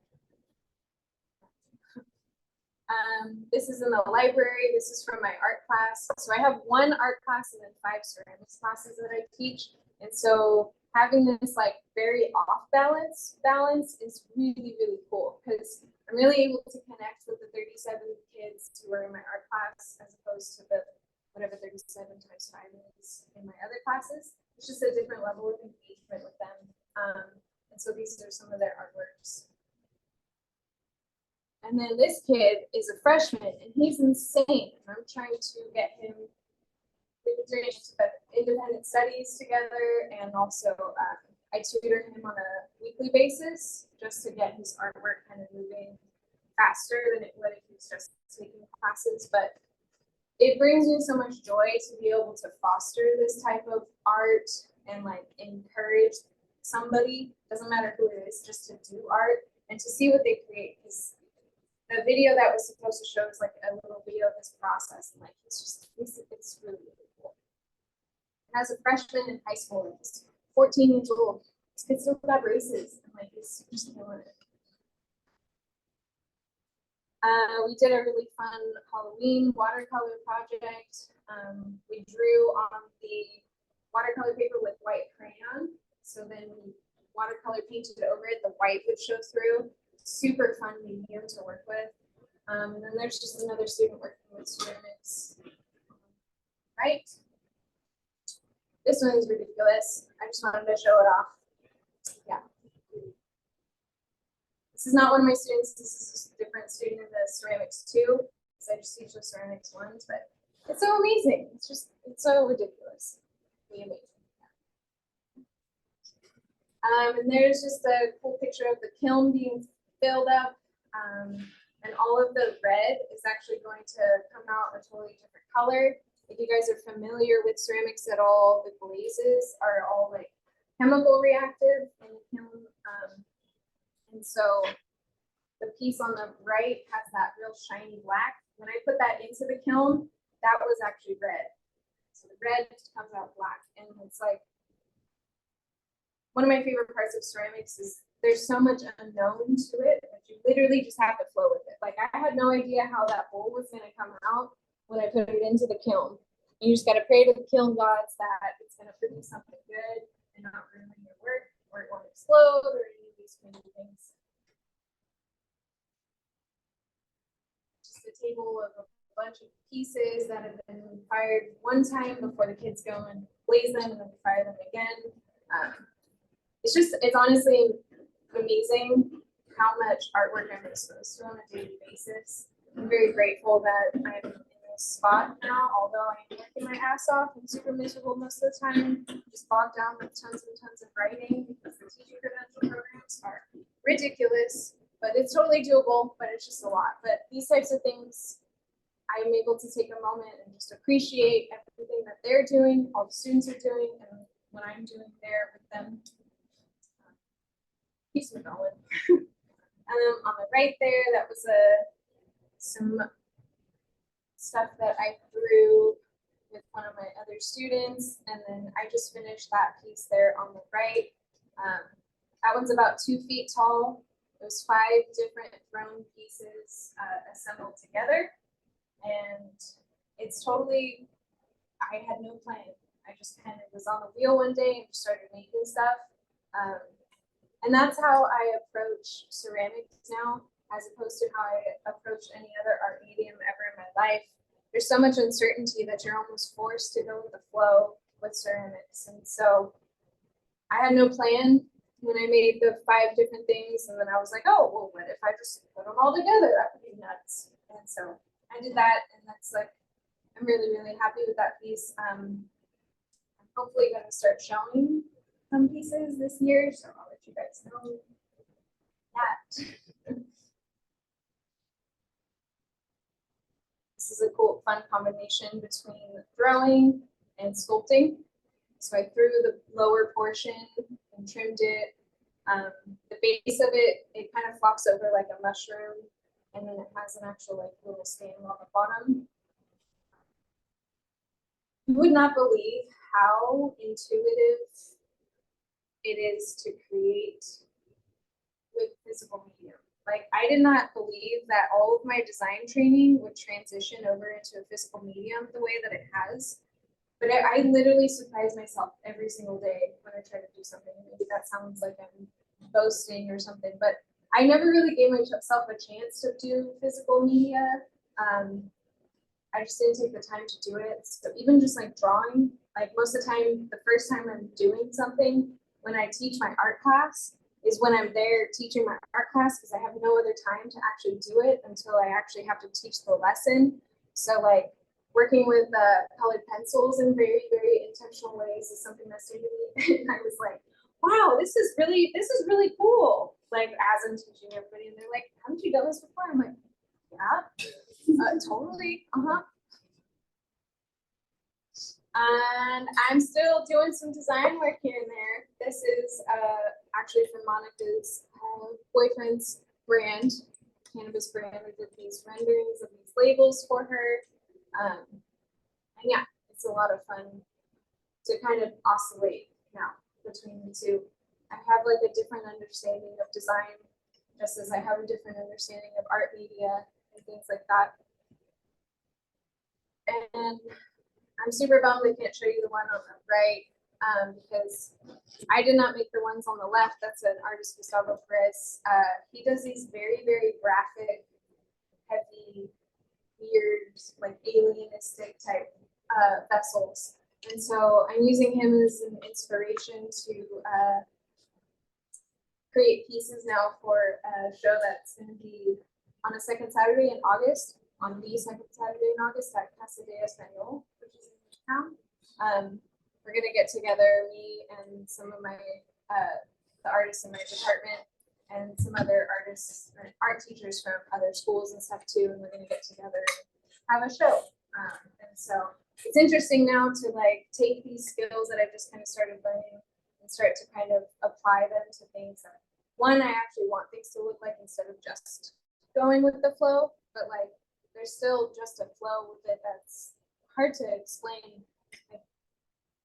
this is in the library. This is from my art class. So I have 1 art class and then 5 ceramics classes that I teach. And so having this like very off balance is really, really cool because I'm really able to connect with the 37 kids who are in my art class as opposed to the whatever 37 times 5 is in my other classes. It's just a different level of engagement with them. And so these are some of their artworks. And then this kid is a freshman and he's insane. I'm trying to get him, we've been doing independent studies together, and also I tutor him on a weekly basis just to get his artwork kind of moving faster than it would if he was just taking classes. But it brings me so much joy to be able to foster this type of art and like encourage somebody, doesn't matter who it is, just to do art and to see what they create. Because the video that was supposed to show is like a little video of this process, and like it's really, really cool. And as a freshman in high school, he's 14 years old. This kid still got braces, and like he's just killing it. We did a really fun Halloween watercolor project. We drew on the watercolor paper with white crayon. So then we watercolor painted over it, the white would show through. Super fun medium to work with. And then there's just another student working with ceramics. Right? This one is ridiculous. I just wanted to show it off. Yeah. This is not one of my students. This is a different student in the ceramics 2. Because I just teach the ceramics 1s, but it's so amazing. It's so ridiculous. Really amazing. And there's just a cool picture of the kiln being filled up. And all of the red is actually going to come out a totally different color. If you guys are familiar with ceramics at all, the glazes are all like chemical reactive in the kiln. And so the piece on the right has that real shiny black. When I put that into the kiln, that was actually red. So the red comes out black. And it's like, one of my favorite parts of ceramics is there's so much unknown to it that you literally just have to flow with it. Like I had no idea how that bowl was going to come out when I put it into the kiln. You just got to pray to the kiln gods that it's going to produce something good and not ruin your work, or it won't explode, or any of these kind of things. Just a table of a bunch of pieces that have been fired one time before the kids go and blaze them and then fire them again. It's honestly amazing how much artwork I'm exposed to on a daily basis. I'm very grateful that I'm in this spot now, although I'm working my ass off and super miserable most of the time, just bogged down with tons and tons of writing because the teaching credential programs are ridiculous, but it's totally doable, but it's just a lot. But these types of things, I'm able to take a moment and just appreciate everything that they're doing, all the students are doing, and what I'm doing there with them. Keeps me going. On the right there, that was some stuff that I drew with one of my other students, and then I just finished that piece there on the right. That one's about 2 feet tall. There's 5 different thrown pieces assembled together, and it's totally, I had no plan. I just kind of was on the wheel one day and just started making stuff. And that's how I approach ceramics now, as opposed to how I approach any other art medium ever in my life. There's so much uncertainty that you're almost forced to go with the flow with ceramics. And so I had no plan when I made the 5 different things. And then I was like, oh, well, what if I just put them all together? That would be nuts. And so I did that. And that's like, I'm really, really happy with that piece. I'm hopefully going to start showing some pieces this year, so I'll let you guys know that. This is a cool, fun combination between throwing and sculpting. So I threw the lower portion and trimmed it. The base of it, it kind of flops over like a mushroom, and then it has an actual like little stem on the bottom. You would not believe how intuitive it is to create with physical medium. Like I did not believe that all of my design training would transition over into a physical medium the way that it has. But I literally surprise myself every single day when I try to do something. Maybe that sounds like I'm boasting or something, but I never really gave myself a chance to do physical media. I just didn't take the time to do it. So even just like drawing, like most of the time, the first time I'm doing something when I teach my art class is when I'm there teaching my art class, because I have no other time to actually do it until I actually have to teach the lesson. So like working with colored pencils in very, very intentional ways is something that's new to me. And I was like, wow, this is really cool. Like as I'm teaching everybody, and they're like, haven't you done this before? I'm like, yeah, totally, And I'm still doing some design work here and there. This is actually from Monica's boyfriend's brand, cannabis brand. I did these renderings of these labels for her. And yeah, it's a lot of fun to kind of oscillate now between the two. I have like a different understanding of design, just as I have a different understanding of art media and things like that. And I'm super bummed I can't show you the one on the right, because I did not make the ones on the left. That's an artist, Gustavo Perez. He does these very, very graphic, heavy, weird, like alienistic type vessels. And so I'm using him as an inspiration to create pieces now for a show that's going to be on a second Saturday in August, on the second Saturday in August at Casa de Español, which is in town. We're going to get together, me and some of my, the artists in my department, and some other artists, art teachers from other schools and stuff too, and we're going to get together and have a show. And so it's interesting now to like take these skills that I've just kind of started learning and start to kind of apply them to things that, one, I actually want things to look like instead of just going with the flow, but like there's still just a flow with it that's hard to explain. Like,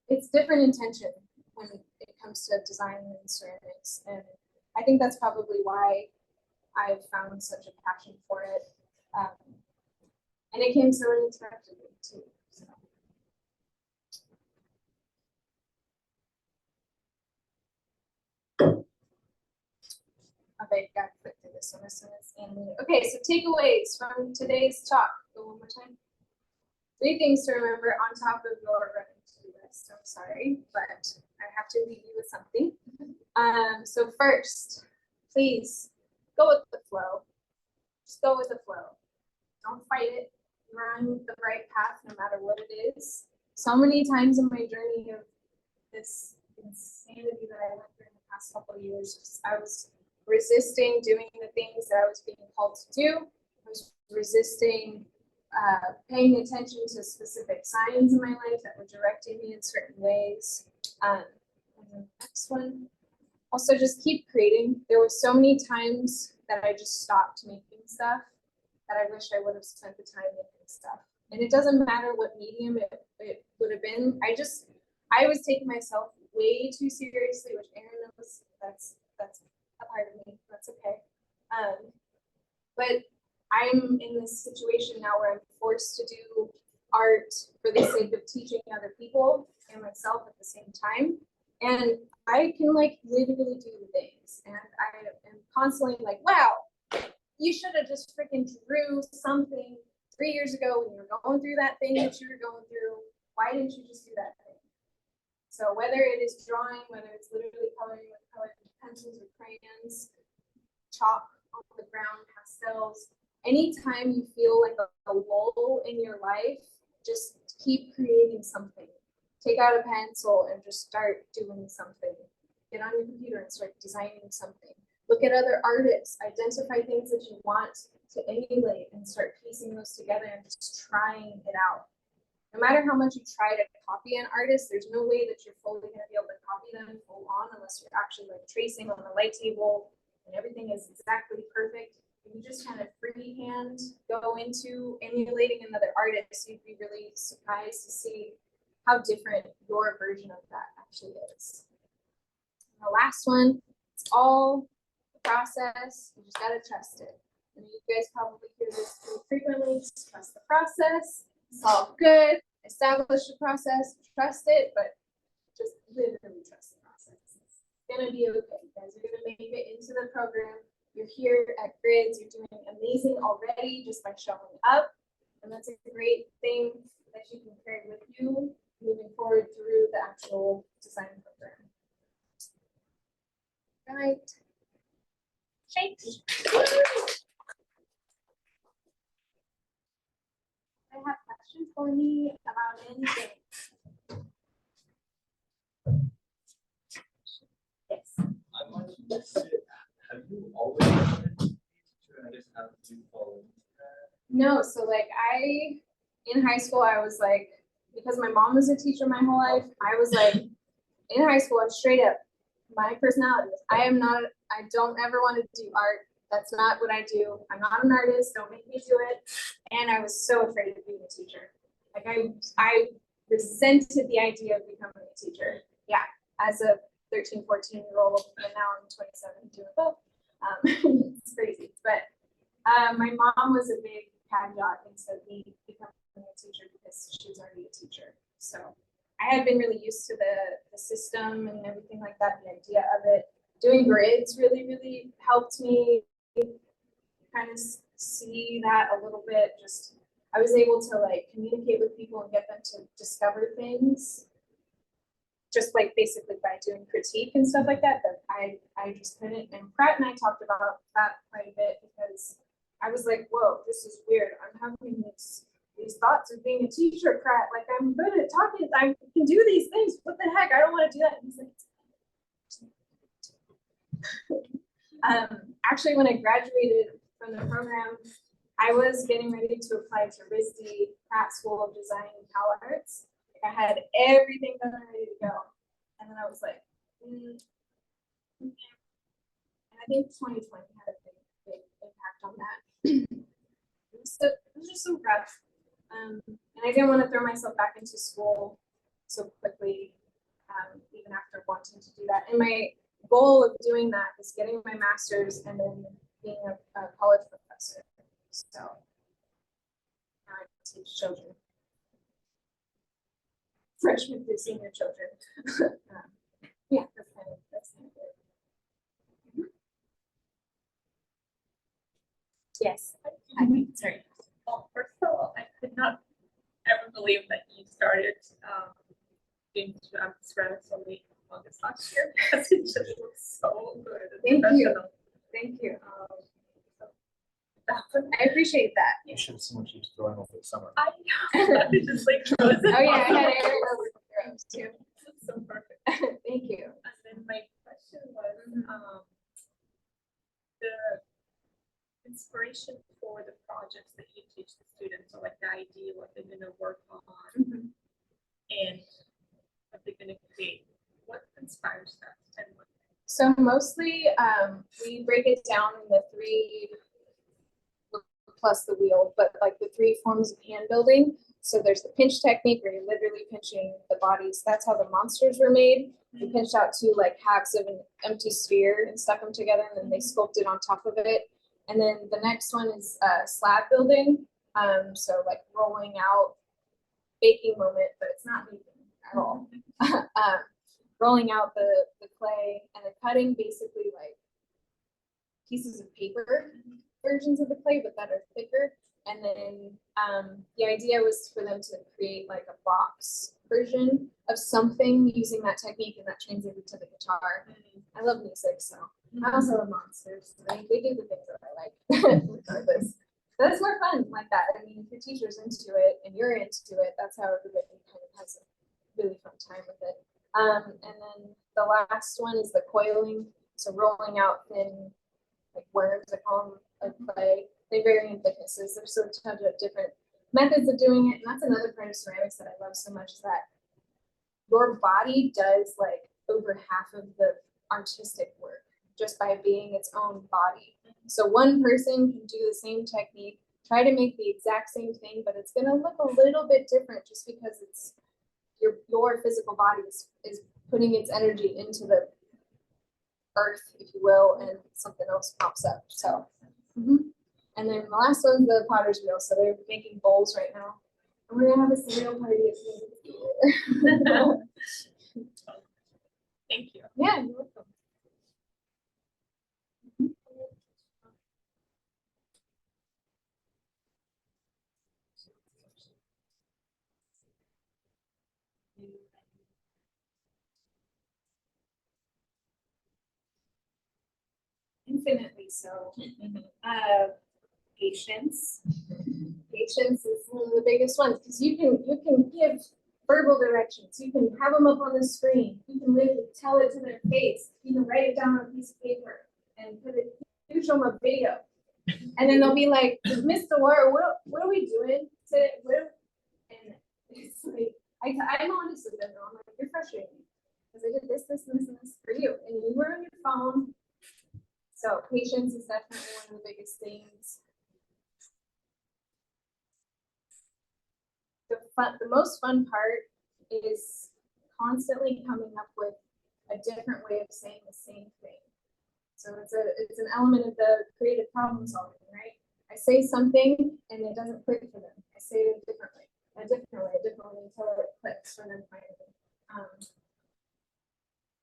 it's different intention when it comes to design and ceramics, and I think that's probably why I've found such a passion for it. And it came so unexpectedly too. So. Okay, got to click through this one as soon as animated. Okay, so takeaways from today's talk. Go one more time. 3 things to remember on top of your running to-do list. I'm sorry, but I have to leave you with something. So first, please go with the flow. Just go with the flow. Don't fight it. Run the right path no matter what it is. So many times in my journey of this insanity that I went through in the past couple of years, I was resisting doing the things that I was being called to do. I was resisting paying attention to specific signs in my life that were directing me in certain ways. And the next one, also just keep creating. There were so many times that I just stopped making stuff that I wish I would have spent the time making stuff. And it doesn't matter what medium it would have been. I was taking myself way too seriously, which Aaron knows. That's a part of me. That's okay. But I'm in this situation now where I'm forced to do art for the sake of teaching other people and myself at the same time. And I can like literally do the things. And I am constantly like, wow, you should have just freaking drew something 3 years ago when you were going through that thing that you were going through. Why didn't you just do that thing? So whether it is drawing, whether it's literally coloring with colored pencils or crayons, chalk on the ground, pastels, anytime you feel like a lull in your life, just keep creating something. Take out a pencil and just start doing something. Get on your computer and start designing something. Look at other artists, identify things that you want to emulate and start piecing those together and just trying it out. No matter how much you try to copy an artist, there's no way that you're fully going to be able to copy them full on unless you're actually like tracing on the light table and everything is exactly perfect. If you just kind of freehand go into emulating another artist, you'd be really surprised to see how different your version of that actually is. And the last one, it's all the process. You just got to trust it. And you guys probably hear this pretty frequently. Just trust the process. It's all good. Establish the process. Trust it, but just literally trust the process. It's gonna be okay. You guys are gonna make it into the program. You're here at GRIDS. You're doing amazing already just by showing up, and that's a great thing that you can carry with you moving forward through the actual design program. All right. Shake. I have questions for me about anything. Yes. I wanted to say, have you always been a teacher? I just have to follow that. No, so like in high school, I was like, because my mom was a teacher my whole life, I was like, in high school, I'm straight up, my personality is, I don't ever want to do art. That's not what I do. I'm not an artist. Don't make me do it. And I was so afraid of being a teacher. Like I resented the idea of becoming a teacher. Yeah, as a 13, 14-year-old, and now I'm 27 doing both. It's crazy. But My mom was a big caveat into me becoming a teacher because she was already a teacher. So I had been really used to the system and everything like that, the idea of it. Doing grids really, really helped me kind of see that a little bit. Just I was able to like communicate with people and get them to discover things. Just like basically by doing critique and stuff like that, that I just couldn't. And Pratt and I talked about that quite a bit because I was like, whoa, this is weird. I'm having these thoughts of being a teacher, Pratt. Like I'm good at talking. I can do these things. What the heck? I don't want to do that. And he's like, actually, when I graduated from the program, I was getting ready to apply to RISD, Pratt School of Design and Palo Arts. I had everything done and ready to go. And then I was like, and I think 2020 had a big impact on that. It was just so rough. And I didn't want to throw myself back into school so quickly, even after wanting to do that. And my goal of doing that was getting my master's and then being a college professor. So now I teach children. Freshmen through senior children. Yeah, that's kind of it. Yes. Sorry. Well, first of all, I could not ever believe that you started being ceramics only in August last year because it just looks so good. And Thank you. professional. Thank you. So I appreciate that. You should have seen what she was throwing over the summer. I know. It's just like frozen. Oh yeah, I had Aaron over the throws too. It's so perfect. Thank you. And then my question was the inspiration for the projects that you teach the students, or like the idea, what they're gonna work on, and what they're gonna create. What inspires that? And what So mostly we break it down in the 3 plus the wheel, but like the 3 forms of hand building. So there's the pinch technique where you're literally pinching the bodies. That's how the monsters were made. We pinched out 2 like halves of an empty sphere and stuck them together, and then they sculpted on top of it. And then the next one is slab building. So like rolling out, baking moment, but it's not baking at all. Rolling out the clay and then cutting basically like pieces of paper versions of the clay, but that are thicker. And then the idea was for them to create like a box version of something using that technique, and that translated to the guitar. I love music, so I also love monsters. So they do the things that I like regardless. But it's more fun like that. I mean, if your teacher's into it and you're into it, that's how everybody kind of has a really fun time with it. And then the last one is the coiling. So rolling out thin like worms, I call them, of clay. They vary in thicknesses. There's so tons of different methods of doing it. And that's another part of ceramics that I love so much, is that your body does like over half of the artistic work just by being its own body. So one person can do the same technique, try to make the exact same thing, but it's gonna look a little bit different just because it's your physical body is putting its energy into the earth, if you will, and something else pops up. So, and then the last one's the potter's wheel. So they're making bowls right now. And we're gonna have a cereal party at the end of the year. Thank you. Yeah, you're welcome. Infinitely so. Patience. Patience is one of the biggest ones, because you can give verbal directions. You can have them up on the screen. You can literally tell it to their face. You can write it down on a piece of paper and put it. You show them a video, and then they'll be like, "Mr. Laura, what are we doing today?" And it's like I'm honest with them. I'm like, "You're frustrating me because I did this, this, and this, and this for you, and you were on your phone." So patience is definitely one of the biggest things. The most fun part is constantly coming up with a different way of saying the same thing. So it's an element of the creative problem solving, right? I say something and it doesn't click for them. I say it differently, until it clicks for them finally.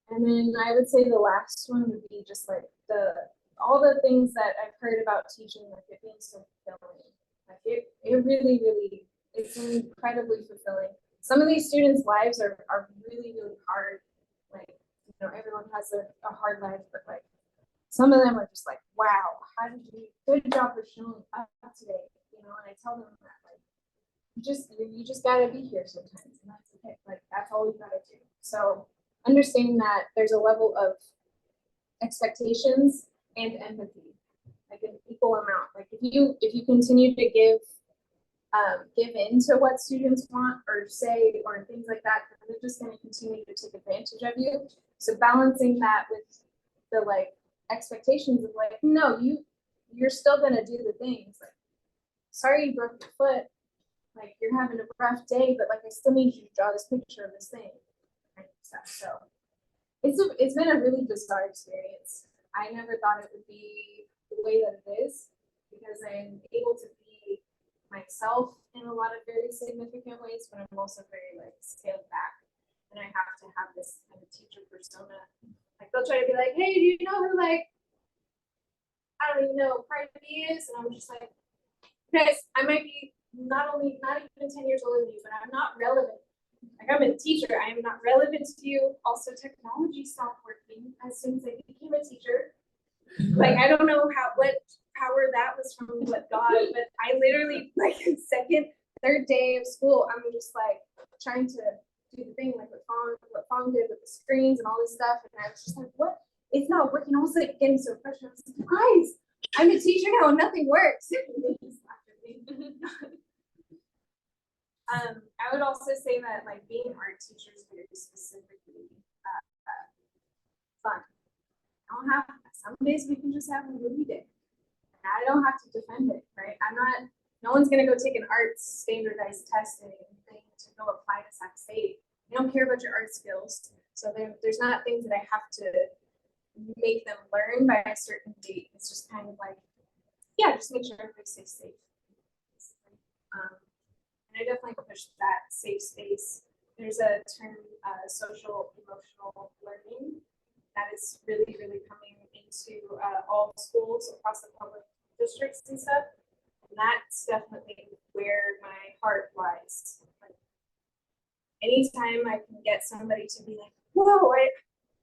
And then I would say the last one would be just like all the things that I've heard about teaching, like it being so fulfilling. Like it really, really, it's incredibly fulfilling. Some of these students' lives are really, really hard. Like, you know, everyone has a hard life, but like some of them are just like, wow, how did you, good job for showing up today. You know, and I tell them that like you just gotta be here sometimes, and that's okay. Like that's all you gotta do. So understanding that there's a level of expectations and empathy, like an equal amount. Like if you continue to give in to what students want or say or things like that, then they're just going to continue to take advantage of you. So balancing that with the like expectations of like, no, you're still going to do the things. Like, sorry you broke your foot. Like you're having a rough day, but like I still need you to draw this picture of this thing. Kind of stuff. So it's been a really bizarre experience. I never thought it would be the way that it is, because I'm able to be myself in a lot of very significant ways, but I'm also very like scaled back, and I have to have this kind of teacher persona. Like they'll try to be like, hey, do you know who like I don't even know Cardi B is? And I'm just like, guys, I might be not even 10 years older than you, but I'm not relevant. Like I'm a teacher, I am not relevant to you. Also, technology stopped working as soon as I became a teacher. Like I don't know what power that was from, what God, but I literally like second, third day of school, I'm just like trying to do the thing like what Fong did with the screens and all this stuff, and I was just like, what? It's not working. I was like getting so frustrated. I was like, guys, I'm a teacher now and nothing works. I would also say that like being an art teacher is very specifically fun. I don't have some days we can just have a movie day. And I don't have to defend it, right? No one's gonna go take an arts standardized test and thing to go apply to Sac State. They don't care about your art skills. So there's not things that I have to make them learn by a certain date. It's just kind of like, yeah, just make sure everybody stays safe. And I definitely push that safe space. There's a term, social emotional learning, that is really, really coming into all schools across the public districts and stuff. And that's definitely where my heart lies. Like, anytime I can get somebody to be like, whoa,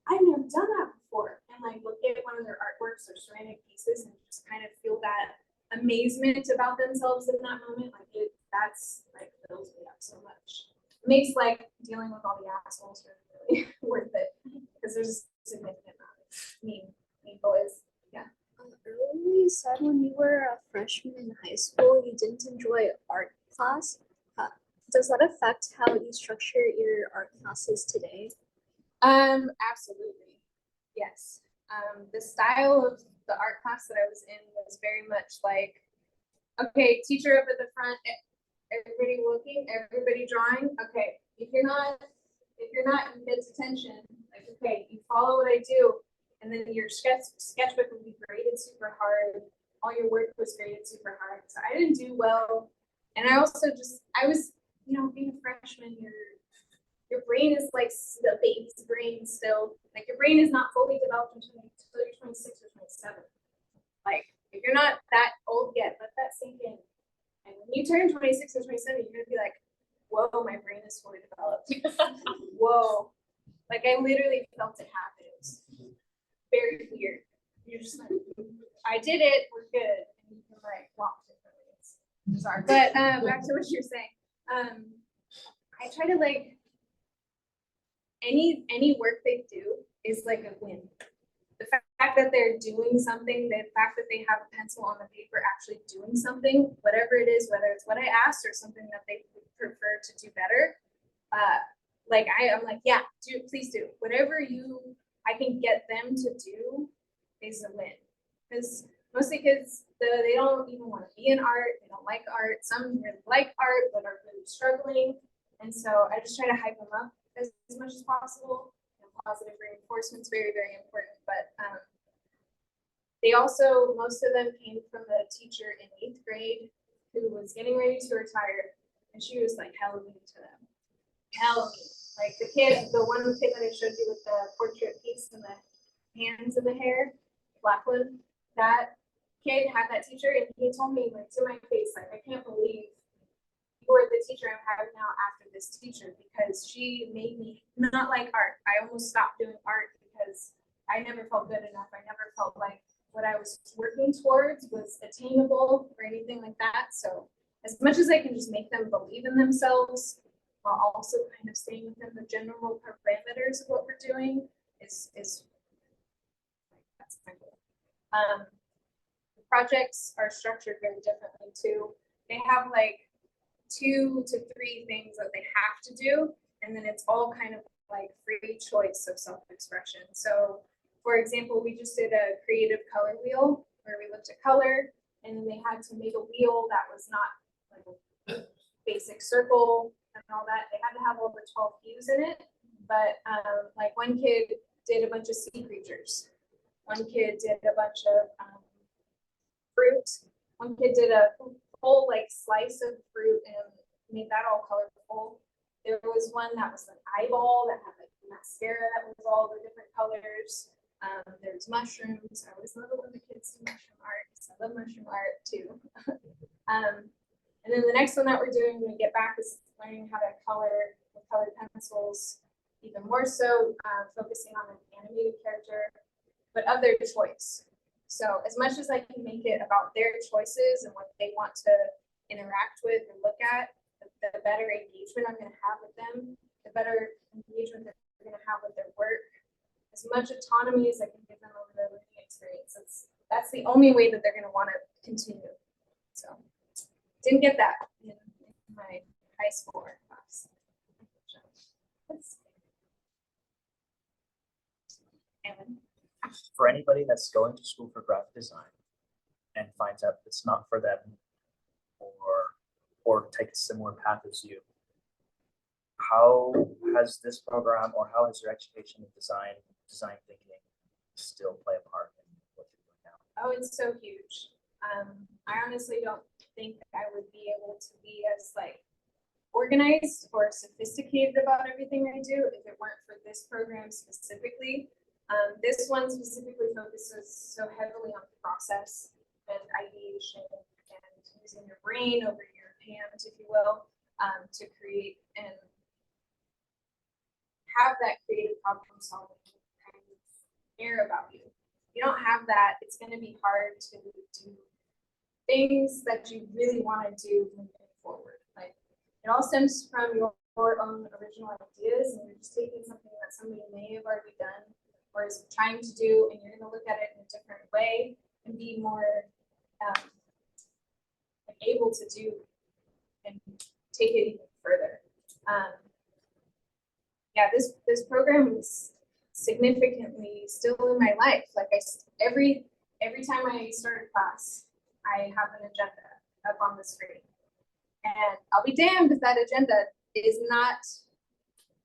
I've never done that before. And like look at one of their artworks or ceramic pieces and just kind of feel that amazement about themselves in that moment. Like that's like fills me up so much. It makes like dealing with all the assholes really worth it, because there's a significant amount of mean boys. Yeah. Earlier you said when you were a freshman in high school, you didn't enjoy art class. Does that affect how you structure your art classes today? Absolutely. Yes. The style of the art class that I was in was very much like, okay, teacher up at the front, everybody looking, everybody drawing. Okay, if you're not in kids' attention, like, okay, you follow what I do, and then your sketchbook will be graded super hard. All your work was graded super hard. So I didn't do well. And I also I was, being a freshman, your brain is like the baby's brain still. Like your brain is not fully developed until you're 26 or 27. Like if you're not that old yet, let that sink in. And when you turn 26 or 27, you're gonna be like, whoa, my brain is fully developed. Whoa. Like I literally felt it happen. It was very weird. You're just like, I did it, we're good. And you can like walk differently. It's bizarre. But back to what you're saying. I try to like any work they do is like a win. The fact that they're doing something, the fact that they have a pencil on the paper actually doing something, whatever it is, whether it's what I asked or something that they would prefer to do better, I'm like, yeah, please do. Whatever I can get them to do is a win. Because mostly kids, they don't even want to be in art, they don't like art. Some really like art but are really struggling. And so I just try to hype them up as much as possible. And positive reinforcement is very, very important. But They also, most of them came from a teacher in 8th grade who was getting ready to retire, and she was like hella mean to them. Hella mean. Like the one kid that I showed you with the portrait piece and the hands and the hair, black one, that kid had that teacher, and he told me like to my face, like, I can't believe you were the teacher I'm having now after this teacher, because she made me not like art. I almost stopped doing art because I never felt good enough. I never felt like what I was working towards was attainable or anything like that. So as much as I can just make them believe in themselves while also kind of staying within the general parameters of what we're doing is that's my goal. The projects are structured very differently too. They have like 2 to 3 things that they have to do, and then it's all kind of like free choice of self-expression. So for example, we just did a creative color wheel where we looked at color, and then they had to make a wheel that was not like a basic circle and all that. They had to have all the 12 hues in it, but like one kid did a bunch of sea creatures. One kid did a bunch of fruit. One kid did a whole like slice of fruit and made that all colorful. There was one that was an eyeball that had like mascara that was all the different colors. There's mushrooms. I always love it when the kids do mushroom art. I love mushroom art too. And then the next one that we're doing when we get back is learning how to color with colored pencils, even more so focusing on an animated character, but of their choice. So as much as I can make it about their choices and what they want to interact with and look at, the better engagement I'm going to have with them, the better engagement that they're going to have with their work. As much autonomy as I can give them over their learning experience. That's the only way that they're going to want to continue. So didn't get that in my high school art class. For anybody that's going to school for graphic design and finds out it's not for them, or take a similar path as you, how has this program, or how has your education in design thinking still play a part in what you're doing now? Oh, it's so huge. I honestly don't think I would be able to be as like organized or sophisticated about everything I do if it weren't for this program specifically. This one specifically focuses so heavily on process and ideation and using your brain over your hands, if you will, to create and have that creative problem solving kind of air about you. If you don't have that, it's going to be hard to do things that you really want to do moving forward. Like it all stems from your own original ideas, and you're just taking something that somebody may have already done or is trying to do, and you're going to look at it in a different way and be more able to do and take it even further. Yeah, this program is significantly still in my life. Like every time I start a class, I have an agenda up on the screen, and I'll be damned if that agenda is not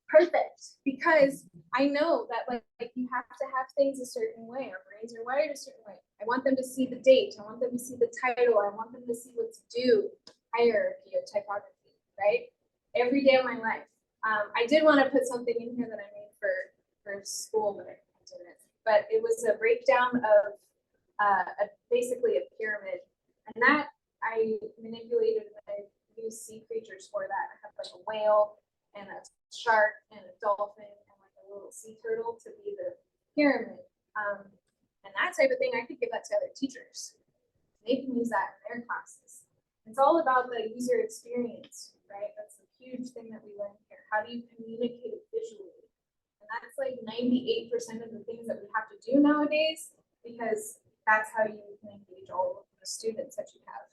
perfect, because I know that like you have to have things a certain way. Our brains are wired a certain way. I want them to see the date. I want them to see the title. I want them to see what's due, hierarchy of typography, right? Every day of my life. I did want to put something in here that I made for school, but I didn't. But it was a breakdown of basically a pyramid, and that I manipulated and I used sea creatures for that. I have like a whale and a shark and a dolphin and like a little sea turtle to be the pyramid. And that type of thing, I could give that to other teachers. They can use that in their classes. It's all about the user experience, right? That's a huge thing that we learn here. How do you communicate it visually? And that's like 98% of the things that we have to do nowadays, because that's how you can engage all of the students that you have.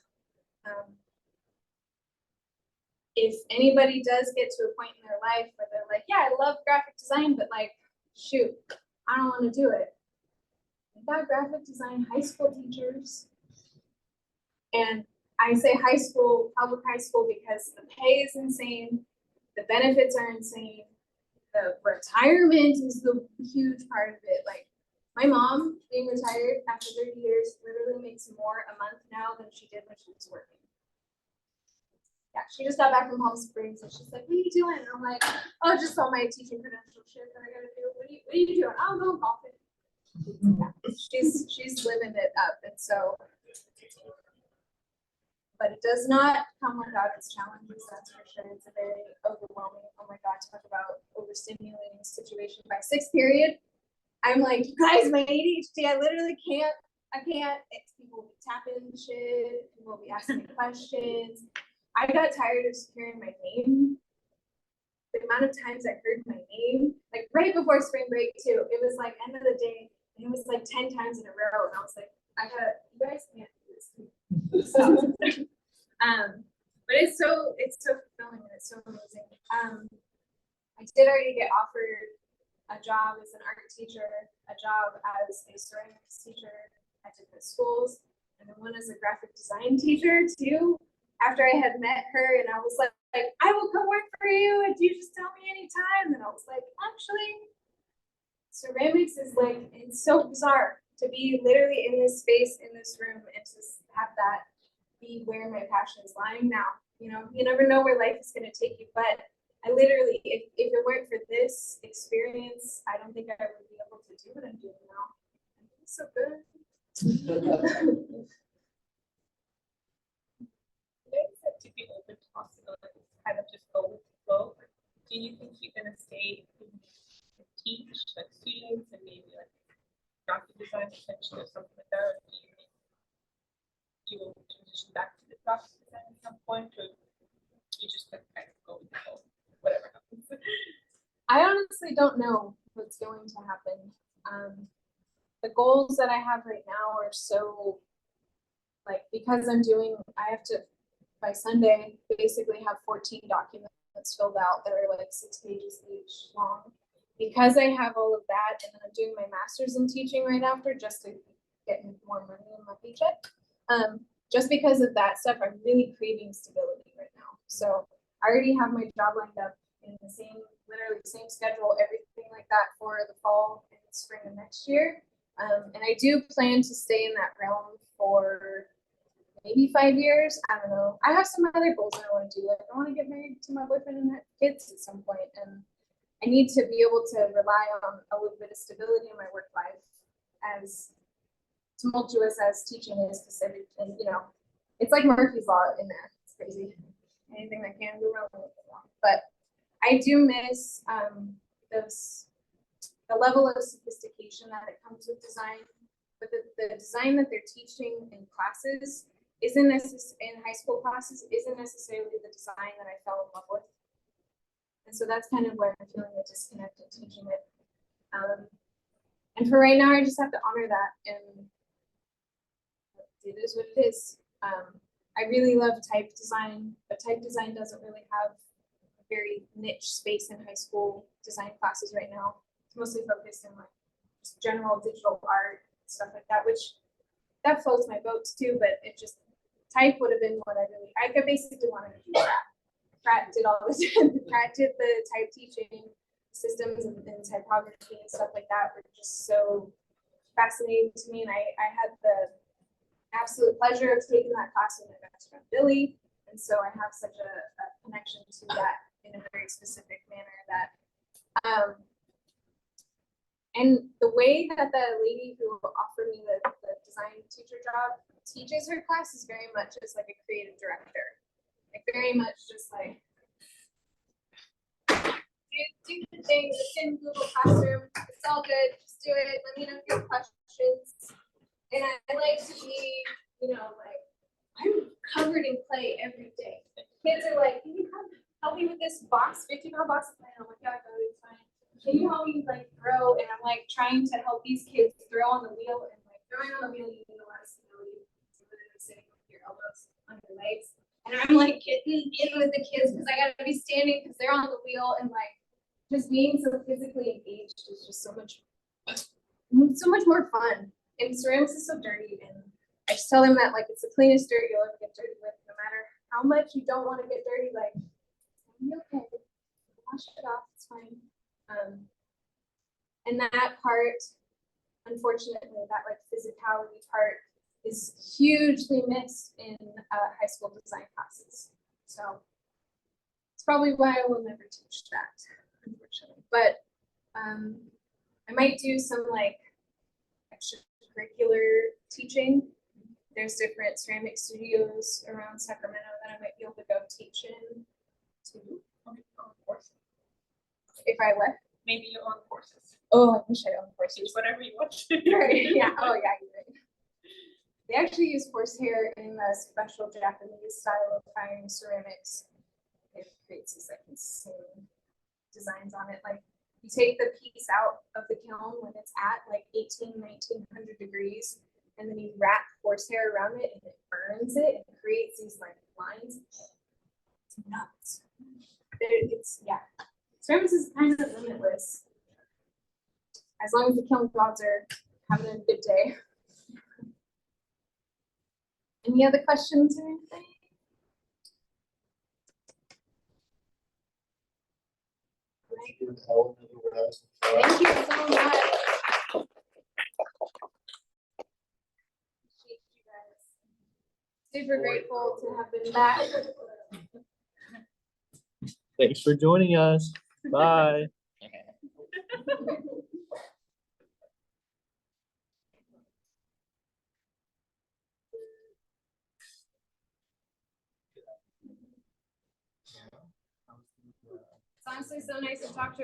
If anybody does get to a point in their life where they're like, yeah, I love graphic design, but like, shoot, I don't want to do it. We've got graphic design high school teachers. And I say high school, public high school, because the pay is insane. The benefits are insane. The retirement is the huge part of it. Like My mom, being retired after 30 years, literally makes more a month now than she did when she was working. Yeah, she just got back from Palm Springs and she's like, what are you doing? And I'm like, oh, just all my teaching credential shit that I gotta do. What are you doing? I'll go golfing. Yeah, she's living it up. And so, but it does not come without its challenges, that's for sure. It's a very overwhelming, oh my God, talk about overstimulating situation. By sixth period, I'm like, you guys, my ADHD, I literally can't. People will be tapping shit, people will be asking me questions. I got tired of hearing my name. The amount of times I heard my name, like right before spring break too, it was like end of the day, and it was like 10 times in a row. And I was like, you guys can't do this. So, but it's so fulfilling and it's so amazing. I did already get offered a job as an art teacher, a job as a ceramics teacher at different schools, and then one as a graphic design teacher too. After I had met her and I was like, I will come work for you and you just tell me anytime. And I was like, actually, ceramics is like, it's so bizarre to be literally in this space, in this room, and to have that be where my passion is lying now. You know, you never know where life is going to take you, but I literally, if it weren't for this experience, I don't think I would be able to do what I'm doing now. It's so good. To be open to possibilities, kind of just go with the flow. Do you think you're gonna stay and teach like students and maybe like graphic design potentially or something like that? Or do you think you will transition back to the graphic design at some point, or you just like kind of go with the flow, whatever happens? I honestly don't know what's going to happen. The goals that I have right now are so, like, because I have to, by Sunday, basically have 14 documents filled out that are like 6 pages each long. Because I have all of that, and then I'm doing my master's in teaching right after just to get more money in my paycheck. Just because of that stuff, I'm really craving stability right now. So I already have my job lined up in the literally the same schedule, everything like that for the fall and spring of next year. And I do plan to stay in that realm for maybe 5 years. I don't know. I have some other goals I want to do. Like I want to get married to my boyfriend and have kids at some point, and I need to be able to rely on a little bit of stability in my work life, as tumultuous as teaching is, because everything, you know, it's like Murphy's Law in there. It's crazy. Anything that can go wrong will go wrong. But I do miss the level of sophistication that it comes with design. But the design that they're teaching in classes isn't necessarily in high school classes, isn't necessarily the design that I fell in love with. And so that's kind of where I'm feeling a disconnect in teaching it. And for right now, I just have to honor that, and it is what it is. I really love type design, but type design doesn't really have a very niche space in high school design classes right now. It's mostly focused in like just general digital art, stuff like that, which that floats my boat too, but it just, type would have been what I basically wanted to do that. Pratt did all this, Pratt did the type teaching systems and typography and stuff like that were just so fascinating to me. And I had the absolute pleasure of taking that class with my best friend Billy. And so I have such a connection to that in a very specific manner that, and the way that the lady who offered me the design teacher job teaches her class is very much as like a creative director. Like very much just like, do the thing, it's in Google Classroom, it's all good, just do it, let me know if you have questions. And I like to be, you know, like, I'm covered in clay every day. Kids are like, can you come help me with this box, 50-pound box of clay? And I'm like, yeah, it's fine. Can you help me like throw? And I'm like trying to help these kids throw on the wheel, and like throwing on the wheel, you need a lot of stability. So literally sitting with your elbows on your legs. And I'm like getting in with the kids because I gotta be standing because they're on the wheel, and like just being so physically engaged is just so much more fun. And ceramics is so dirty, and I just tell them that like it's the cleanest dirt you'll ever get dirty with, no matter how much you don't want to get dirty. Like, be okay, wash it off, it's fine. And that part unfortunately, that like physicality part is hugely missed in high school design classes. So it's probably why I will never teach that, unfortunately. But I might do some like extracurricular teaching. There's different ceramic studios around Sacramento that I might be able to go teach in to. If I what? Maybe you own courses, Oh, I wish I owned teach horses. whatever you want to. Right, yeah, oh yeah, you're right. They actually use horsehair in a special Japanese style of firing ceramics. It creates these like insane designs on it. Like you take the piece out of the kiln when it's at like 1900 degrees, and then you wrap horsehair around it and it burns it and creates these like lines. It's nuts. It's, yeah. Ceramics is kind of limitless. As long as the kiln gods are having a good day. Any other questions or anything? Thank you so much. Appreciate you guys. Super grateful to have been back. Thanks for joining us. Bye. It's honestly so nice to talk to